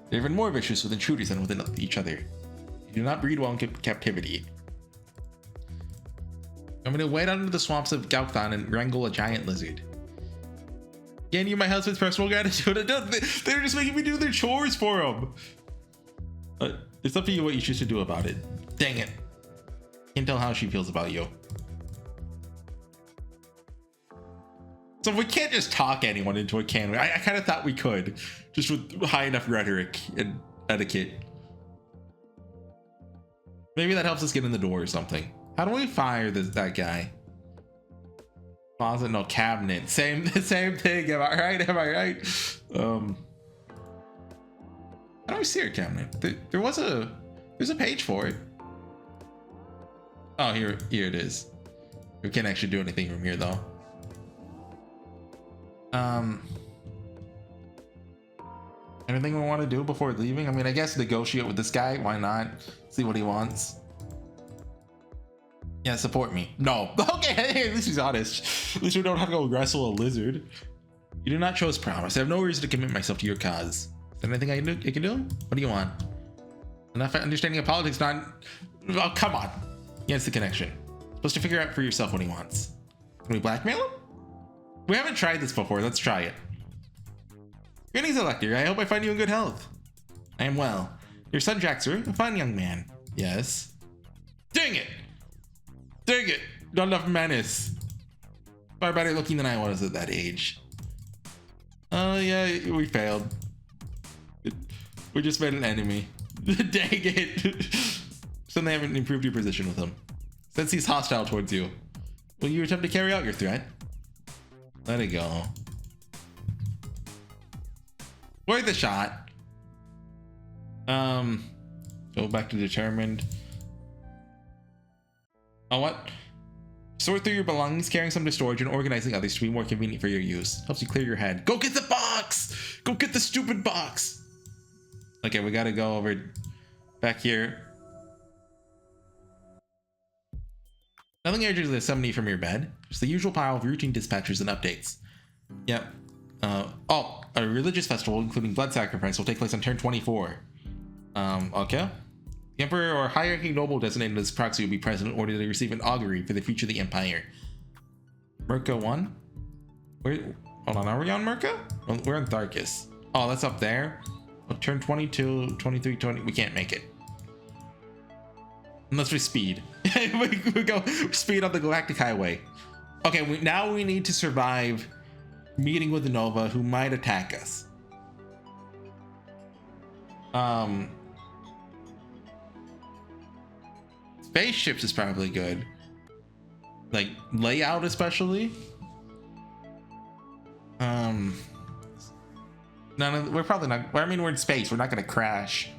They're even more vicious with intruders than within each other. They do not breed well in captivity. I'm gonna wade under the swamps of Gaukthon and wrangle a giant lizard. Gain you my husband's personal gratitude. They're just making me do their chores for them. It's up to you what you choose to do about it. Dang it. Can't tell how she feels about you. So we can't just talk anyone into it, can we? I kind of thought we could, just with high enough rhetoric and etiquette. Maybe that helps us get in the door or something. How do we fire that guy? Closet, no, cabinet. Same thing. Am I right? How do we see our cabinet? There's a page for it. Oh, here it is. We can't actually do anything from here though. Anything we want to do before leaving? I mean, I guess negotiate with this guy. Why not? See what he wants. Yeah, support me. No. Okay, hey, at least he's honest. At least we don't have to go wrestle a lizard. You do not show us promise. I have no reason to commit myself to your cause. Is there anything I can do? What do you want? Enough understanding of politics, not... Oh, come on. Yes, the connection. Supposed to figure out for yourself what he wants. Can we blackmail him? We haven't tried this before. Let's try it. Greetings, Elector. I hope I find you in good health. I am well. Your son, Jaxer, a fine young man. Yes. Dang it! Dang it! Not enough menace. Far better looking than I was at that age. Yeah, we failed. We just made an enemy. Dang it! So they haven't improved your position with him. Since he's hostile towards you, will you attempt to carry out your threat? Let it go. Worth the shot. Go back to determined. Oh, what? Sort through your belongings, carrying some to storage, and organizing others to be more convenient for your use. Helps you clear your head. Go get the box! Go get the stupid box! Okay, we gotta go over back here. Nothing urgent to summon from your bed. Just the usual pile of routine dispatches and updates. Yep. Oh, a religious festival, including blood sacrifice, will take place on turn 24. Okay. The Emperor or high-ranking noble designated as proxy will be present in order to receive an augury for the future of the Empire. Merca 1? Hold on, are we on Merca? We're on Tharkus. Oh, that's up there. Oh, turn 22, 23, 20. We can't make it. Unless we speed. we go speed on the Galactic Highway. Okay, now we need to survive meeting with the Nova who might attack us. Spaceships is probably good. Like layout especially. We're probably not. I mean, we're in space. We're not gonna crash.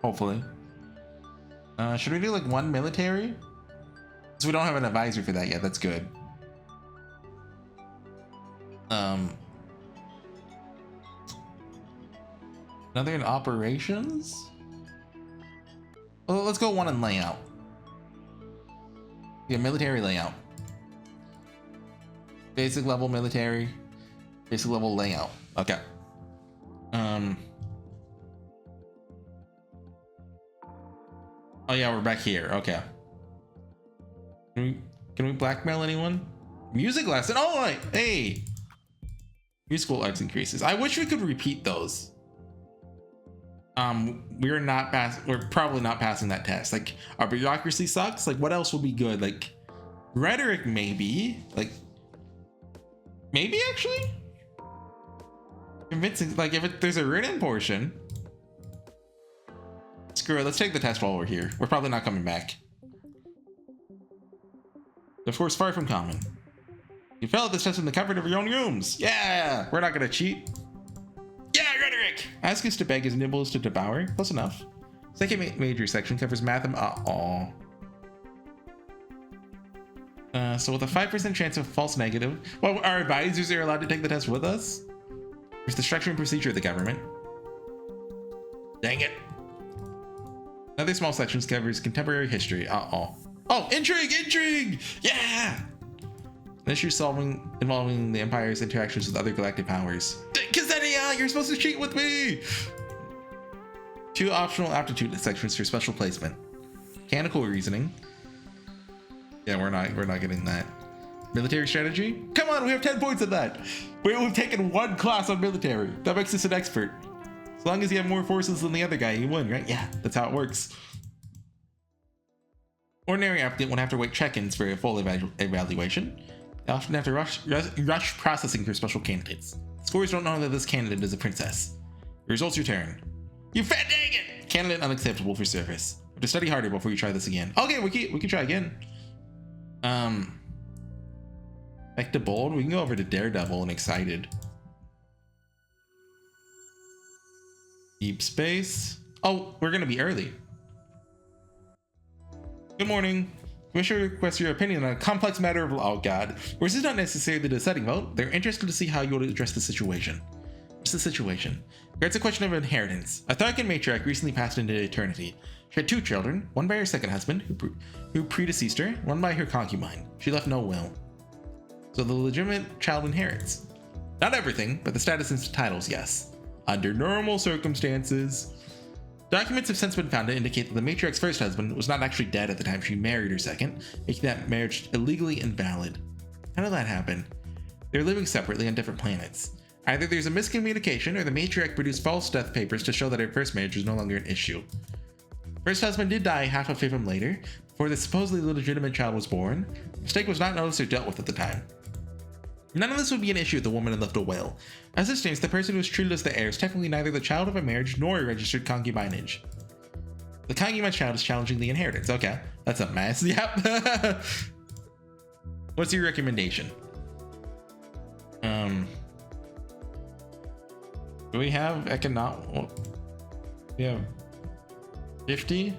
Hopefully. Should we do like one military? So we don't have an advisor for that yet. That's good. Another in operations? Well, let's go one in layout. Yeah, military layout. Basic level military. Basic level layout. Okay. Oh yeah, we're back here. Okay. Can we blackmail anyone? Music lesson. Oh, wait. Hey. Musical arts increases. I wish we could repeat those. We're probably not passing that test. Like, our bureaucracy sucks. Like, what else would be good? Like, rhetoric maybe. Like, maybe actually? Convincing, like, if there's a written portion. Screw it, let's take the test while we're here. We're probably not coming back. Of course, far from common. You failed this test in the comfort of your own rooms. Yeah, we're not gonna cheat. Yeah, rhetoric. Ask us to beg as nibbles to devour. Close enough. Second major section covers math and so with a 5% chance of false negative, well, our advisors are allowed to take the test with us. There's the structure and procedure of the government. Dang it. Another small section covers contemporary history. Oh, intrigue! Yeah! An issue involving the Empire's interactions with other galactic powers. Ksenia, you're supposed to cheat with me! 2 optional aptitude sections for special placement. Mechanical reasoning. Yeah, we're not getting that. Military strategy? Come on, we have 10 points of that. We've taken 1 class on military. That makes us an expert. As long as you have more forces than the other guy, you win, right? Yeah, that's how it works. Ordinary applicant won't have to wait check-ins for a full evaluation. They often have to rush processing for special candidates. Scores don't know that this candidate is a princess. The results return. You fat dang it! Candidate unacceptable for service. Have to study harder before you try this again. Okay, we can try again. Back to bold. We can go over to Daredevil and excited. Deep space. Oh, we're gonna be early. Good morning. Commissioner requests your opinion on a complex matter of law. Oh god. This is not necessarily the deciding vote. They're interested to see how you will address the situation. What's the situation? It's a question of inheritance. A Tharkan matriarch recently passed into eternity. She had 2 children, one by her second husband, who predeceased her, one by her concubine. She left no will. So the legitimate child inherits. Not everything, but the status and titles, yes. Under normal circumstances. Documents have since been found to indicate that the matriarch's first husband was not actually dead at the time she married her second, making that marriage illegally invalid. How did that happen? They were living separately on different planets. Either there's a miscommunication or the matriarch produced false death papers to show that her first marriage was no longer an issue. First husband did die half of him later, before the supposedly legitimate child was born. The mistake was not noticed or dealt with at the time. None of this would be an issue if the woman had left a will. As it stands, the person who was treated as the heir is technically neither the child of a marriage nor a registered concubinage. The concubine child is challenging the inheritance. Okay, that's a mess. Yep. What's your recommendation? Do we have economic? We have 50?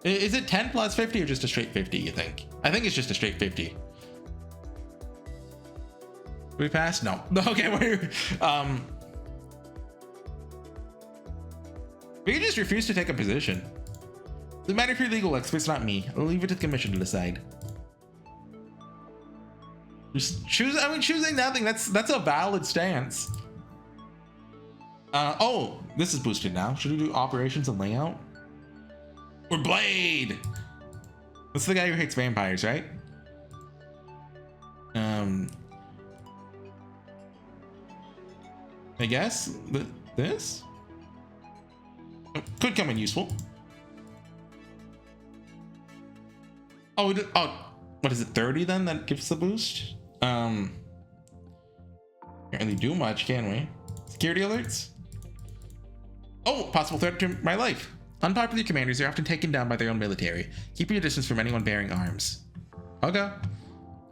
Is it 10 plus 50 or just a straight 50, you think? I think it's just a straight 50. Did we pass? No. Okay, we can just refuse to take a position. The matter for legal experts, not me. I'll leave it to the commission to decide. Just choose. I mean, choosing nothing. That's a valid stance. Oh, this is boosted now. Should we do operations and layout? Or Blade. That's the guy who hates vampires, right? I guess this could come in useful. Oh, what is it? 30 then that gives the boost? Can't really do much, can we? Security alerts. Oh, possible threat to my life. Unpopular commanders are often taken down by their own military. Keep your distance from anyone bearing arms. Okay.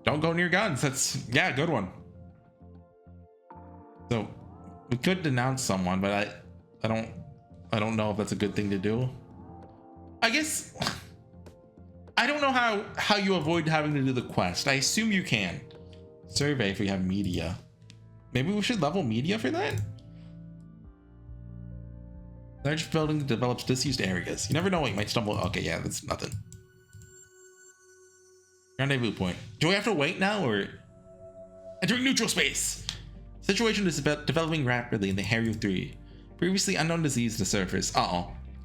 Don't go near guns. That's, yeah, good one. So we could denounce someone, but I don't know if that's a good thing to do. I guess I don't know how you avoid having to do the quest. I assume you can. Survey if we have media. Maybe we should level media for that? Large building develops disused areas. You never know what you might stumble. Okay, yeah, that's nothing. Rendezvous point. Do we have to wait now or? Entering neutral space. Situation is developing rapidly in the Harrier 3. Previously unknown disease to surface.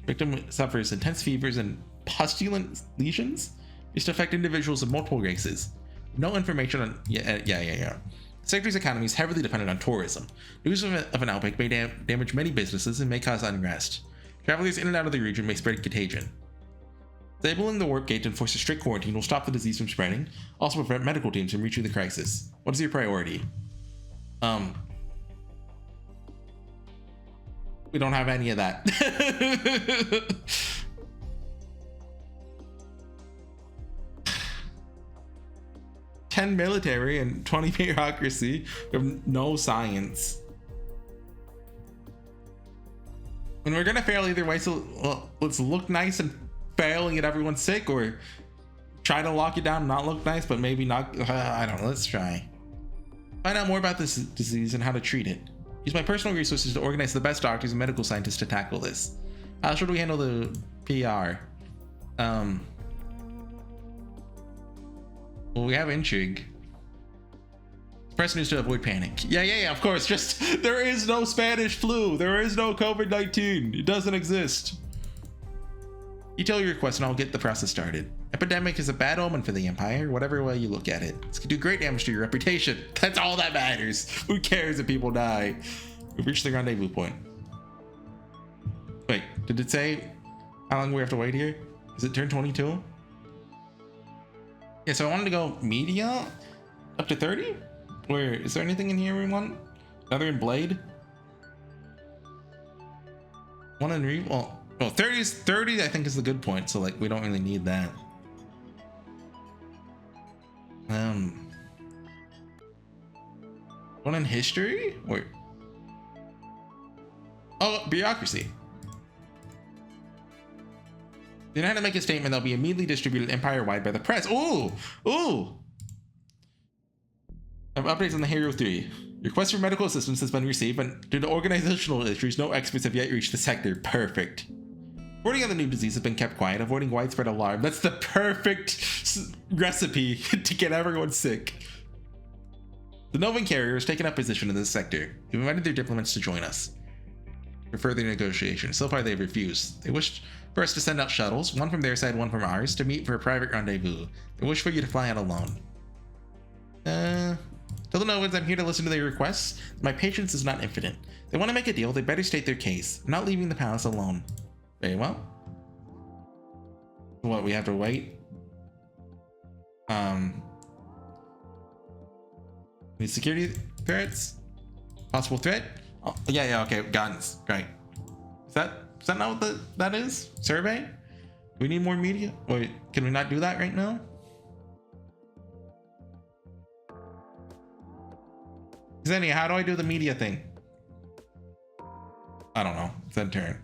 Victim suffers intense fevers and pustulent lesions used to affect individuals of multiple races. No information on... Yeah. The sector's economy is heavily dependent on tourism. News of an outbreak may damage many businesses and may cause unrest. Travelers in and out of the region may spread contagion. Disabling the warp gate to enforce a strict quarantine will stop the disease from spreading, also prevent medical teams from reaching the crisis. What is your priority? We don't have any of that. 10 military and 20 bureaucracy with no science. And we're gonna fail either way, so well, let's look nice and fail and get everyone sick, or try to lock it down and not look nice, but maybe not. I don't know, let's try. Find out more about this disease and how to treat it. Use my personal resources to organize the best doctors and medical scientists to tackle this. How should we handle the PR? Well, we have intrigue. Press news to avoid panic. Yeah, of course. Just, there is no Spanish flu. There is no COVID-19. It doesn't exist. Detail your request and I'll get the process started. Epidemic is a bad omen for the Empire, whatever way you look at it. This could do great damage to your reputation. That's all that matters. Who cares if people die? We've reached the rendezvous point. Wait, did it say how long we have to wait here? Is it turn 22? Yeah, so I wanted to go media up to 30? Where is there anything in here we want? Another in Blade? One in Reeve? Well, 30 I think is the good point, so like we don't really need that. One in history? Wait. Oh, bureaucracy. They know how to make a statement that'll be immediately distributed empire-wide by the press. Ooh! I have updates on the Hero 3. Your request for medical assistance has been received, but due to organizational issues, no experts have yet reached the sector. Perfect. Reporting on the new disease has been kept quiet, avoiding widespread alarm. That's the perfect recipe to get everyone sick. The Novan carrier has taken up position in this sector. We've invited their diplomats to join us for further negotiations. So far, they've refused. They wished for us to send out shuttles, one from their side, one from ours, to meet for a private rendezvous. They wish for you to fly out alone. Tell the Novans I'm here to listen to their requests. My patience is not infinite. They want to make a deal, they better state their case. I'm not leaving the palace alone. Very well. What, we have to wait? Need security threats? Possible threat? Oh, yeah, okay, guns. Right. Is that not what that is? Survey? Do we need more media? Wait, can we not do that right now? Zenny, how do I do the media thing? I don't know. It's that turn.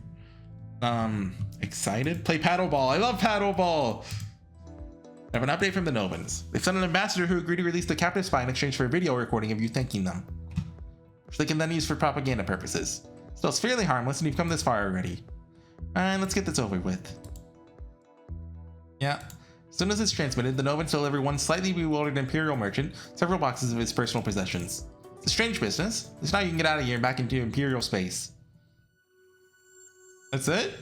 Excited? Play paddleball. I love paddleball. I have an update from the Novans. They've sent an ambassador who agreed to release the captive spy in exchange for a video recording of you thanking them, which they can then use for propaganda purposes. Still, it's fairly harmless, and you've come this far already. And let's get this over with. Yeah. As soon as it's transmitted, the Novans deliver one slightly bewildered Imperial merchant several boxes of his personal possessions. It's a strange business. At least now you can get out of here and back into Imperial space. That's it?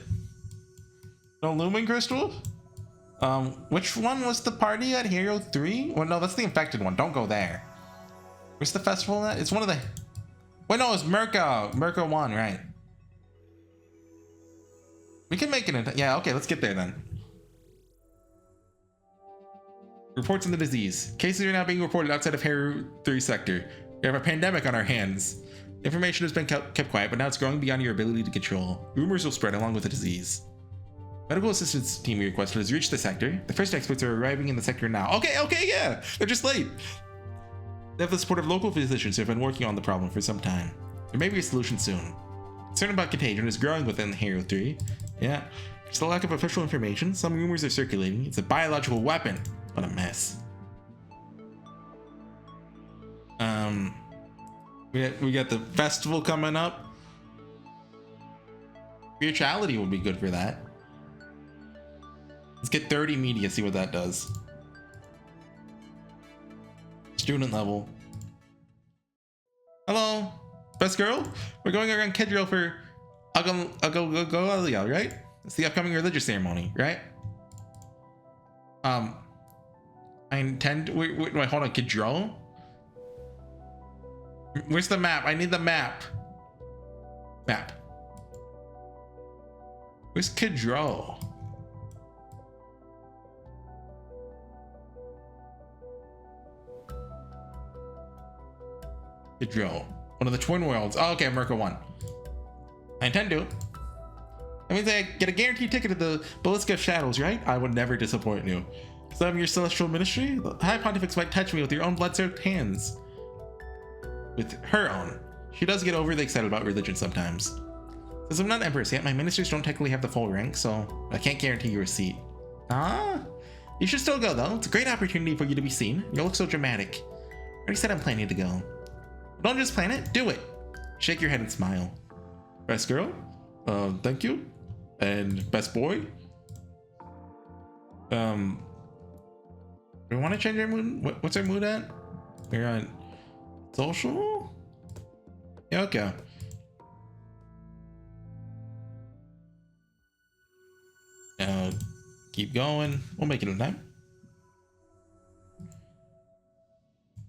No Lumen Crystal? Which one was the party at Hero 3? Well, no, that's the infected one. Don't go there. Where's the festival at? It's one of the... Wait, no, it's Merca. Merca 1, right. We can make it... Yeah, okay, let's get there then. Reports on the disease. Cases are now being reported outside of Hero 3 sector. We have a pandemic on our hands. Information has been kept quiet, but now it's growing beyond your ability to control. Rumors will spread along with the disease. Medical assistance team we requested has reached the sector. The first experts are arriving in the sector now. Okay, yeah. They're just late. They have the support of local physicians who have been working on the problem for some time. There may be a solution soon. Concern about contagion is growing within Hero 3. Yeah. Just a lack of official information. Some rumors are circulating. It's a biological weapon. What a mess. We got the festival coming up. Spirituality would be good for that. Let's get 30 media, see what that does. Student level. Hello, best girl? We're going around Kedriel for Agalia, right? It's the upcoming religious ceremony, right? I intend. Wait, hold on. Control. Where's the map? I need the map. Map. Where's Cadro? Cadro. One of the twin worlds. Oh, okay, Merca 1. I intend to. That means I get a guaranteed ticket to the Ballista of Shadows, right? I would never disappoint you. Because I'm your celestial ministry, the High Pontifex might touch me with your own blood-soaked hands. With her own. She does get overly excited about religion sometimes. Since I'm not Empress yet, my ministers don't technically have the full rank, so I can't guarantee you a seat. You should still go though. It's a great opportunity for you to be seen. You look so dramatic. I already said I'm planning to go. Don't just plan it, do it. Shake your head and smile. Best girl? Thank you. And best boy? Do we want to change our mood? What's our mood at? We're on social? Yeah, okay. Keep going. We'll make it in time.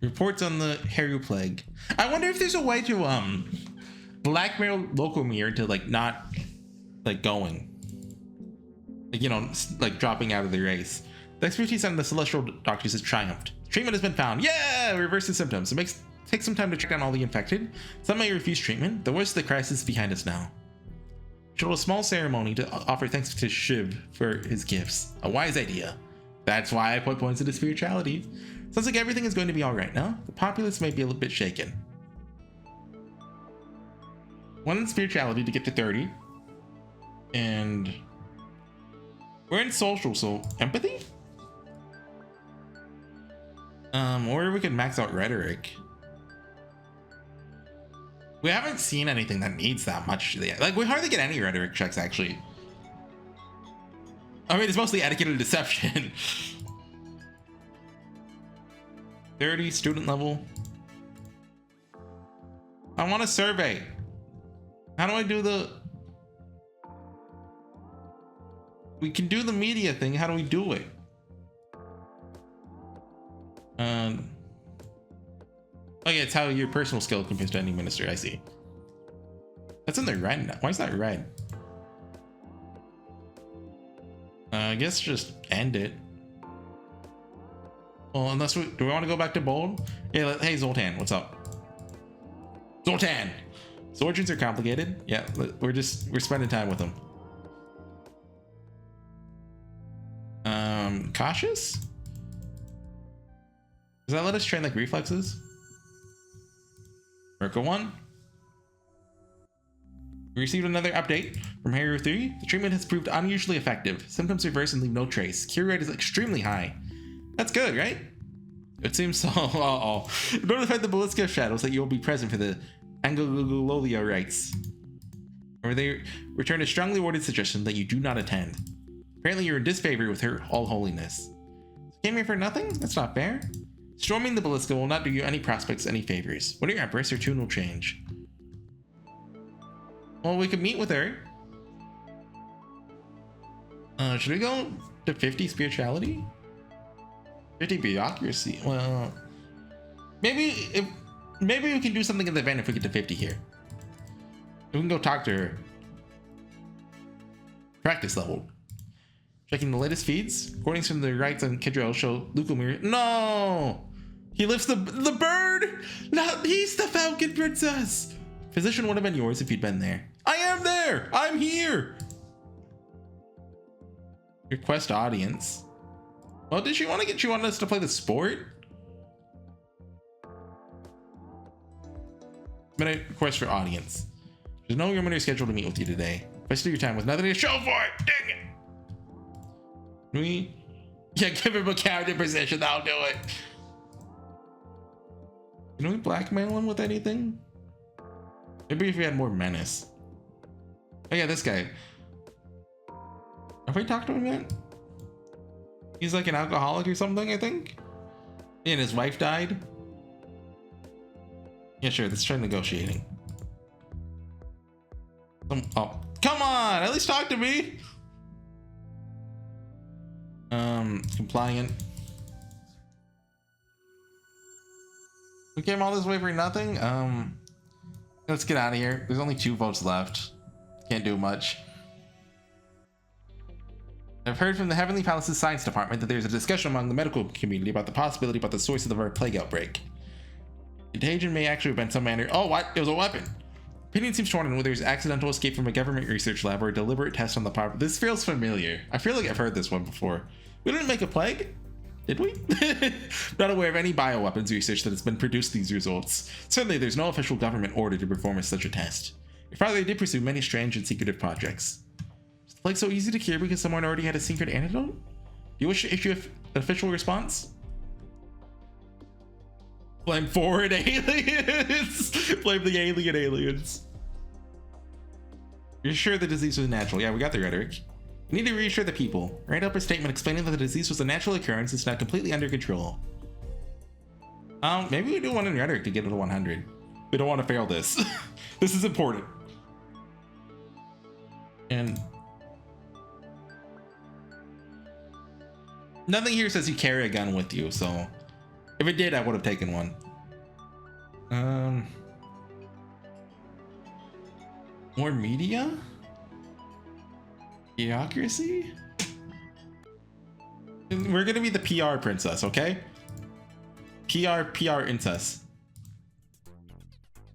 Reports on the Haru plague. I wonder if there's a way to blackmail Locomir into like not like going. Like, you know, like dropping out of the race. The expertise on the celestial doctors has triumphed. Treatment has been found. Yeah, reverse the symptoms. It takes some time to track down all the infected. Some may refuse treatment. The worst of the crisis is behind us now. Should hold a small ceremony to offer thanks to Shiv for his gifts. A wise idea. That's why I put points into spirituality. Sounds like everything is going to be alright now. The populace may be a little bit shaken. 1 in spirituality to get to 30. And we're in social, so empathy? Or we could max out rhetoric. We haven't seen anything that needs that much yet. Like, we hardly get any rhetoric checks, actually. I mean, it's mostly etiquette and deception. 30 student level. I want a survey. How do I do the... We can do the media thing. How do we do it? Oh yeah, it's how your personal skill compares to any minister. I see. That's in the red now. Why is that red? I guess just end it. Well, unless do we want to go back to bold? Yeah. Hey Zoltan, what's up? Zoltan. Origins are complicated. Yeah, we're spending time with them. Cautious? Does that let us train like reflexes? Merca 1. We received another update from Haru 3. The treatment has proved unusually effective. Symptoms reverse and leave no trace. Cure rate is extremely high. That's good, right? It seems so. Uh-oh. Notify the Ballista Shadows that you will be present for the Angololia rites. Or they return a strongly worded suggestion that you do not attend. Apparently you're in disfavor with her all holiness. Came here for nothing? That's not fair. Storming the Ballista will not do you any prospects any favors. When you're Empress, your tune will change. Well, we could meet with her. Should we go to 50 spirituality? 50 bureaucracy? Well, maybe we can do something in the event if we get to 50 here. We can go talk to her. Practice level. Checking the latest feeds. Recordings from the rites on Kedrel show Lucomir. No! He lifts the bird! Not he's the Falcon Princess! Physician would have been yours if you'd been there. I am there! I'm here! Request audience. Well, did she want to get you on us to play the sport? Minute request for audience. There's no room in your schedule to meet with you today. Wasted your time with nothing to show for it! Dang it! Yeah, give him a character position, that'll do it. Can we blackmail him with anything? Maybe if we had more menace. Oh yeah, this guy. Have we talked to him yet? He's like an alcoholic or something, I think. And his wife died. Yeah, sure, let's try negotiating. Oh, come on, at least talk to me. Compliant. We came all this way for nothing? Let's get out of here. There's only 2 votes left. Can't do much. I've heard from the Heavenly Palace's science department that there's a discussion among the medical community about the possibility about the source of our plague outbreak. Contagion may actually have been some manner. Oh, what? It was a weapon. Opinion seems torn on whether it's accidental escape from a government research lab or a deliberate test on the power. This feels familiar. I feel like I've heard this one before. We didn't make a plague? Did we? Not aware of any bioweapons research that has been produced these results. Certainly, there's no official government order to perform such a test. Your father did pursue many strange and secretive projects. Is the plague so easy to cure because someone already had a secret antidote? Do you wish to issue an official response? Blame foreign aliens! Blame the aliens. You're sure the disease was natural? Yeah, we got the rhetoric. You need to reassure the people. Write up a statement explaining that the disease was a natural occurrence. It's not completely under control. Maybe we do one in rhetoric to get it to 100. We don't want to fail this. This is important. And nothing here says you carry a gun with you, so if it did, I would have taken one. More media? Bureaucracy? We're gonna be the PR princess, okay? PR incest.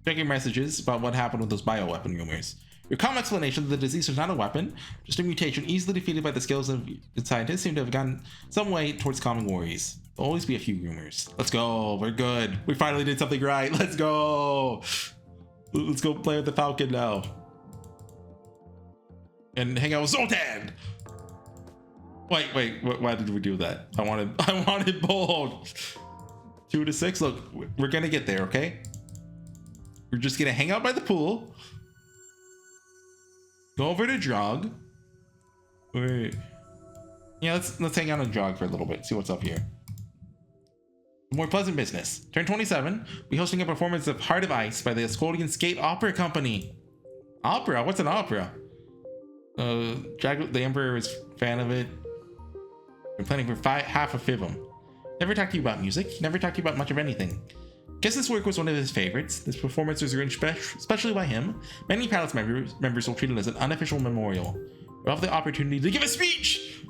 Check your messages about what happened with those bioweapon rumors. Your calm explanation that the disease was not a weapon, just a mutation easily defeated by the skills of scientists, seem to have gone some way towards calming worries. There'll always be a few rumors. Let's go. We're good. We finally did something right. Let's go. Let's go play with the Falcon now. And hang out with Zoltan. Wait. Why did we do that? I wanted bold. 2 to 6. Look, we're gonna get there, okay? We're just gonna hang out by the pool. Go over to Jog. Wait. Yeah, let's hang out and jog for a little bit. See what's up here. More pleasant business. Turn 27. Be hosting a performance of Heart of Ice by the Ascolian Skate Opera Company. Opera? What's an opera? The Emperor is a fan of it. Been planning for half of Fivum. Never talked to you about music. Never talked to you about much of anything. Guess this work was one of his favorites. This performance was arranged especially by him. Many palace members will treat it as an unofficial memorial. We'll have the opportunity to give a speech!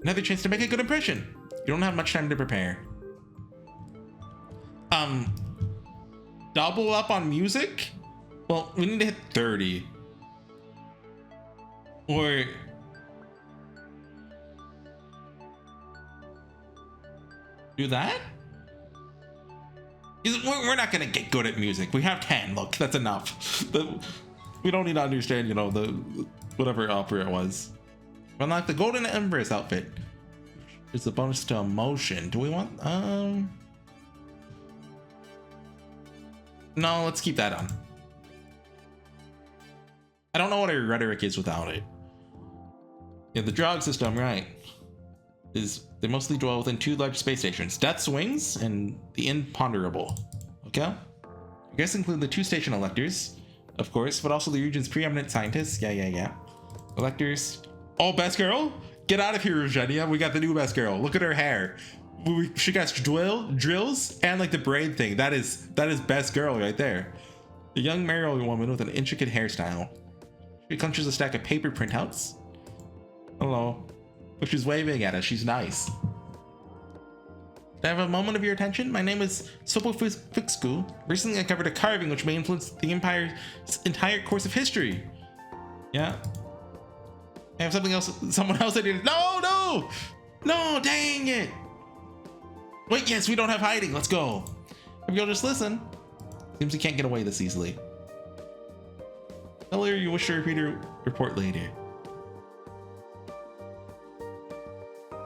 Another chance to make a good impression. You don't have much time to prepare. Double up on music? Well, we need to hit 30. Or do that? We're not gonna get good at music. We have 10. Look, that's enough. We don't need to understand, you know, the whatever opera it was. Unlock the Golden Empress outfit. It's a bonus to emotion. Do we want? No, let's keep that on. I don't know what our rhetoric is without it. Yeah, the drug system, right, they mostly dwell within 2 large space stations, Death's Wings and the Imponderable. Okay? I guess include the 2 station electors, of course, but also the region's preeminent scientists. Yeah. Electors. Oh, best girl? Get out of here, Eugenia. We got the new best girl. Look at her hair. She got drills and like the braid thing. That is best girl right there. The young married woman with an intricate hairstyle. She clenches a stack of paper printouts. Hello. But she's waving at us. She's nice. Do I have a moment of your attention? My name is Sopofixku. Recently I covered a carving which may influence the Empire's entire course of history. Yeah. I have something else. Someone else I did. No, dang it. Wait, yes, we don't have hiding. Let's go. If you'll just listen. Seems you can't get away this easily. Tell her you wish to repeat your report later.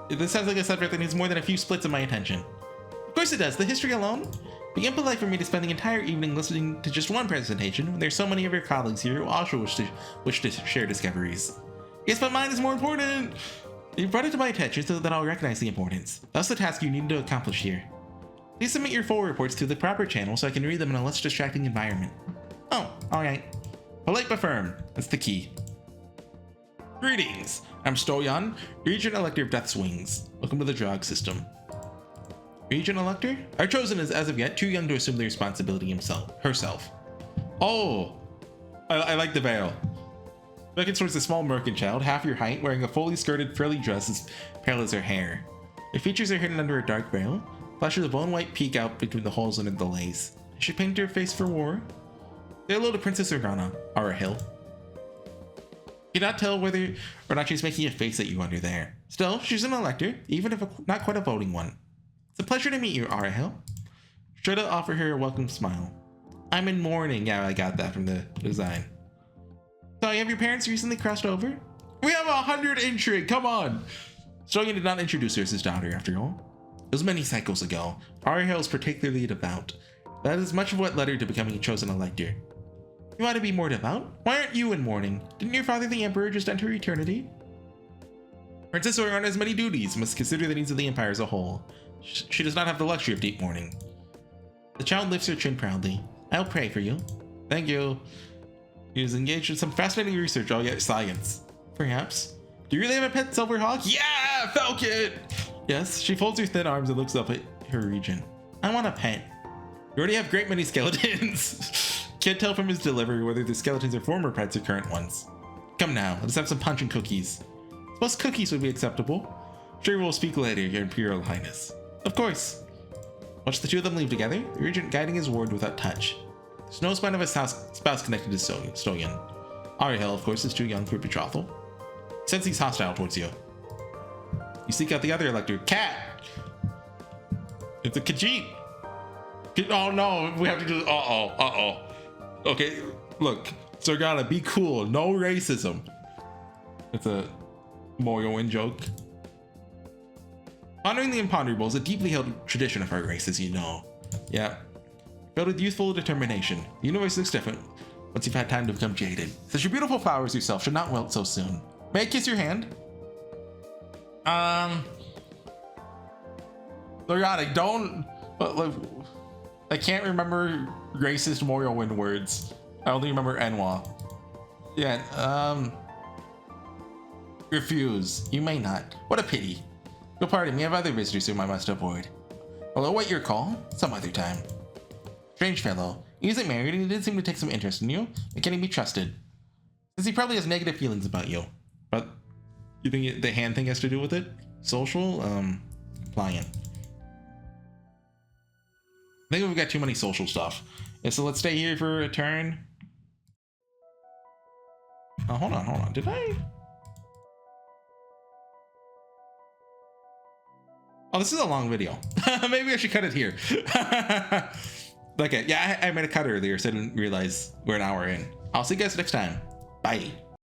This sounds like a subject that needs more than a few splits of my attention. Of course it does. The history alone. Be impolite for me to spend the entire evening listening to just one presentation when there's so many of your colleagues here who also wish to share discoveries. Yes, but mine is more important. You brought it to my attention so that I'll recognize the importance. That's the task you need to accomplish here. Please submit your full reports to the proper channel so I can read them in a less distracting environment. Oh, alright. Polite but firm. That's the key. Greetings, I'm Stoyan, Regent Elector of Death's Wings. Welcome to the Drog system. Regent Elector? Our chosen is, as of yet, too young to assume the responsibility herself. Oh, I like the veil. Beckons towards a small merkin child, half your height, wearing a fully skirted frilly dress as pale as her hair. Her features are hidden under a dark veil. Flashes of bone white peek out between the holes under the lace. She painted her face for war. Say hello to Princess Zorana, Hill. You cannot tell whether or not she's making a face at you under there. Still, she's an elector, even if not quite a voting one. It's a pleasure to meet you, Hill. Try to offer her a welcome smile. I'm in mourning. Yeah, I got that from the design. So, have your parents recently crossed over? We have 100 intrigue, come on! Stoyan did not introduce her as his daughter, after all. It was many cycles ago. Hill is particularly devout. That is much of what led her to becoming a chosen elector. You want to be more devout? Why aren't you in mourning? Didn't your father, the Emperor, just enter eternity? Princess Zorana has many duties, must consider the needs of the Empire as a whole. She does not have the luxury of deep mourning. The child lifts her chin proudly. I'll pray for you. Thank you. He is engaged in some fascinating research. Oh yeah, science. Perhaps. Do you really have a pet silver hawk? Yeah, Falcon! Yes, she folds her thin arms and looks up at her regent. I want a pet. You already have great many skeletons. Can't tell from his delivery whether the skeletons are former pets or current ones. Come now, let's have some punch and cookies. Suppose cookies would be acceptable. Sure, we'll speak later, Your Imperial Highness. Of course. Watch the two of them leave together, the regent guiding his ward without touch. There's no sign of a spouse connected to Stoyan. Hill, of course, is too young for betrothal. Since he's hostile towards you. You seek out the other elector. Cat! It's a Khajiit! Oh no, we have to do. Uh-oh. Okay, look, Zorana, be cool. No racism. It's a Morrowind joke. Honoring the Imponderable is a deeply held tradition of our race, as you know. Yeah. Filled with youthful determination. The universe looks different once you've had time to become jaded. Such your beautiful flowers yourself should not wilt so soon. May I kiss your hand? Zorana, don't. I can't remember racist Morrowind words. I only remember Enwa. Yeah, refuse. You may not. What a pity. You'll pardon me, I have other visitors whom I must avoid. I'll await your call some other time. Strange fellow. He isn't married and he did seem to take some interest in you. And can he be trusted? Since he probably has negative feelings about you. But you think the hand thing has to do with it? Social? Compliant. I think we've got too many social stuff. Yeah, so let's stay here for a turn. Oh, hold on. Did I? Oh, this is a long video. Maybe I should cut it here. Okay, yeah, I made a cut earlier, so I didn't realize we're an hour in. I'll see you guys next time. Bye.